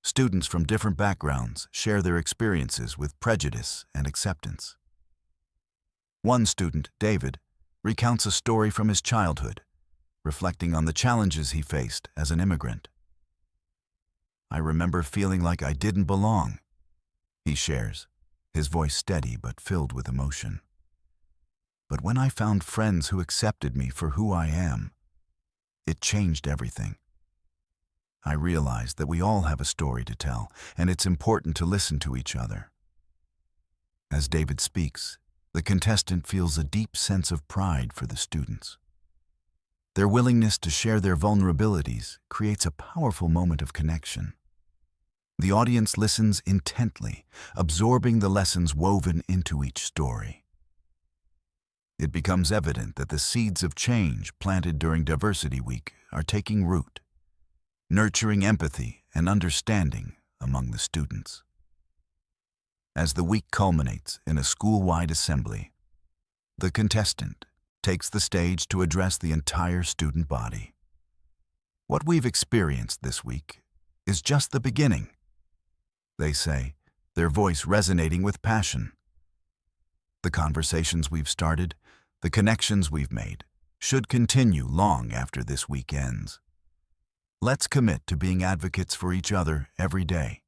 students from different backgrounds share their experiences with prejudice and acceptance. One student, David, recounts a story from his childhood, reflecting on the challenges he faced as an immigrant. "I remember feeling like I didn't belong," he shares, his voice steady but filled with emotion. "But when I found friends who accepted me for who I am, it changed everything. I realized that we all have a story to tell, and it's important to listen to each other." As David speaks, the contestant feels a deep sense of pride for the students. Their willingness to share their vulnerabilities creates a powerful moment of connection. The audience listens intently, absorbing the lessons woven into each story. It becomes evident that the seeds of change planted during Diversity Week are taking root, nurturing empathy and understanding among the students. As the week culminates in a school-wide assembly, the contestant takes the stage to address the entire student body. "What we've experienced this week is just the beginning," they say, their voice resonating with passion. "The conversations we've started, the connections we've made, should continue long after this week ends. Let's commit to being advocates for each other every day,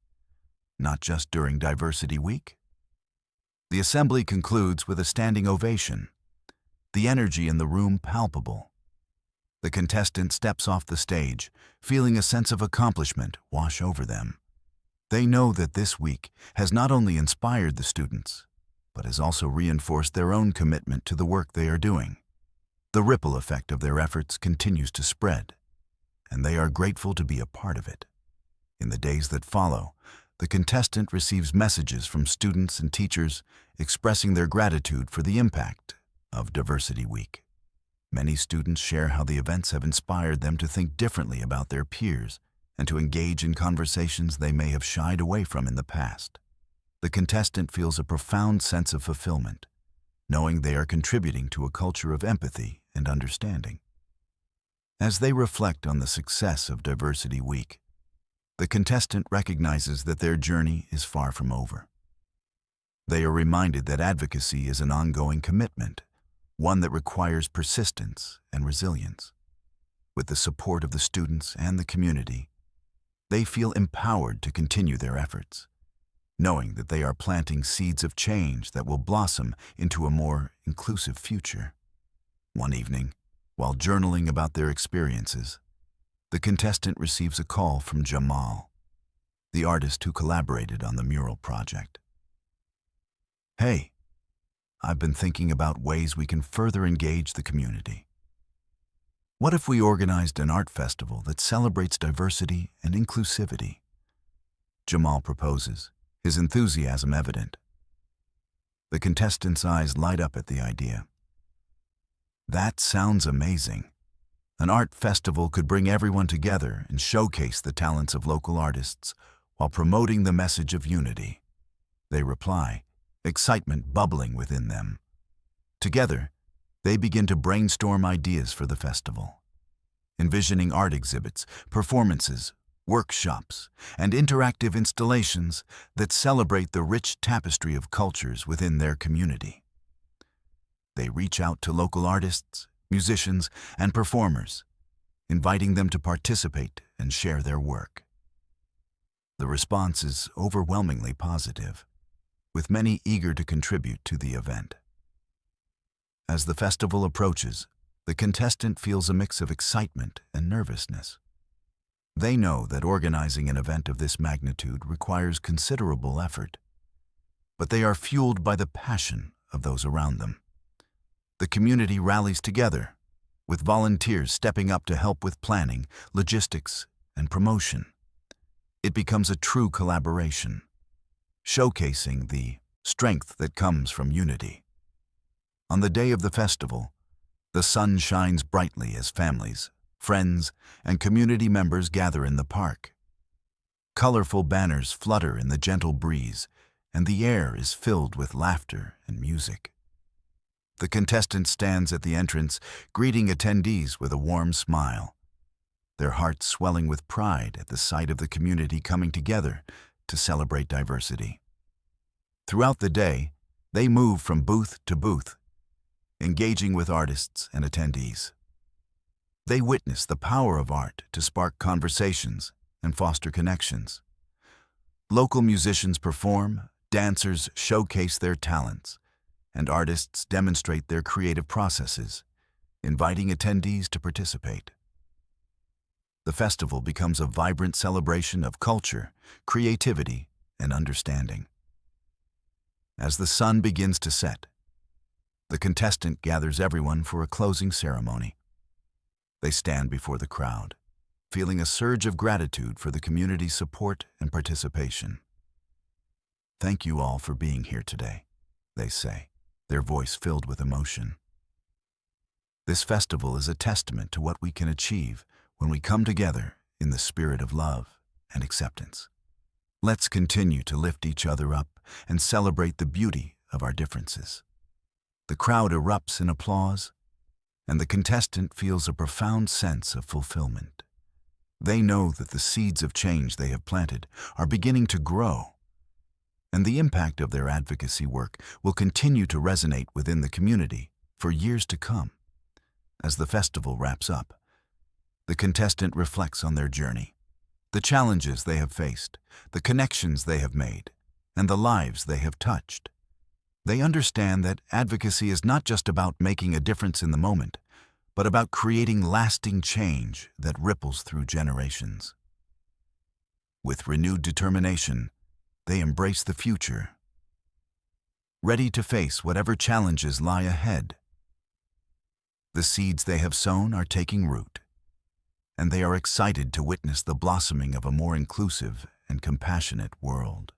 not just during Diversity Week." The assembly concludes with a standing ovation, the energy in the room palpable. The contestant steps off the stage, feeling a sense of accomplishment wash over them. They know that this week has not only inspired the students, but has also reinforced their own commitment to the work they are doing. The ripple effect of their efforts continues to spread, and they are grateful to be a part of it. In the days that follow, the contestant receives messages from students and teachers expressing their gratitude for the impact of Diversity Week. Many students share how the events have inspired them to think differently about their peers and to engage in conversations they may have shied away from in the past. The contestant feels a profound sense of fulfillment, knowing they are contributing to a culture of empathy and understanding. As they reflect on the success of Diversity Week, the contestant recognizes that their journey is far from over. They are reminded that advocacy is an ongoing commitment, one that requires persistence and resilience. With the support of the students and the community, they feel empowered to continue their efforts, knowing that they are planting seeds of change that will blossom into a more inclusive future. One evening, while journaling about their experiences, the contestant receives a call from Jamal, the artist who collaborated on the mural project. "Hey, I've been thinking about ways we can further engage the community. What if we organized an art festival that celebrates diversity and inclusivity?" Jamal proposes, his enthusiasm evident. The contestant's eyes light up at the idea. "That sounds amazing. An art festival could bring everyone together and showcase the talents of local artists while promoting the message of unity," they reply, excitement bubbling within them. Together, they begin to brainstorm ideas for the festival, envisioning art exhibits, performances, workshops, and interactive installations that celebrate the rich tapestry of cultures within their community. They reach out to local artists, musicians, and performers, inviting them to participate and share their work. The response is overwhelmingly positive, with many eager to contribute to the event. As the festival approaches, the contestant feels a mix of excitement and nervousness. They know that organizing an event of this magnitude requires considerable effort, but they are fueled by the passion of those around them. The community rallies together, with volunteers stepping up to help with planning, logistics, and promotion. It becomes a true collaboration, showcasing the strength that comes from unity. On the day of the festival, the sun shines brightly as families, friends, and community members gather in the park. Colorful banners flutter in the gentle breeze, and the air is filled with laughter and music. The contestant stands at the entrance, greeting attendees with a warm smile, their hearts swelling with pride at the sight of the community coming together to celebrate diversity. Throughout the day, they move from booth to booth, engaging with artists and attendees. They witness the power of art to spark conversations and foster connections. Local musicians perform, dancers showcase their talents, and artists demonstrate their creative processes, inviting attendees to participate. The festival becomes a vibrant celebration of culture, creativity, and understanding. As the sun begins to set, the contestant gathers everyone for a closing ceremony. They stand before the crowd, feeling a surge of gratitude for the community's support and participation. "Thank you all for being here today," they say, their voice filled with emotion. This festival is a testament to what we can achieve when we come together in the spirit of love and acceptance. Let's continue to lift each other up and celebrate the beauty of our differences. The crowd erupts in applause, and the contestant feels a profound sense of fulfillment. They know that the seeds of change they have planted are beginning to grow, and the impact of their advocacy work will continue to resonate within the community for years to come. As the festival wraps up, the contestant reflects on their journey, the challenges they have faced, the connections they have made, and the lives they have touched. They understand that advocacy is not just about making a difference in the moment, but about creating lasting change that ripples through generations. With renewed determination, they embrace the future, ready to face whatever challenges lie ahead. The seeds they have sown are taking root, and they are excited to witness the blossoming of a more inclusive and compassionate world.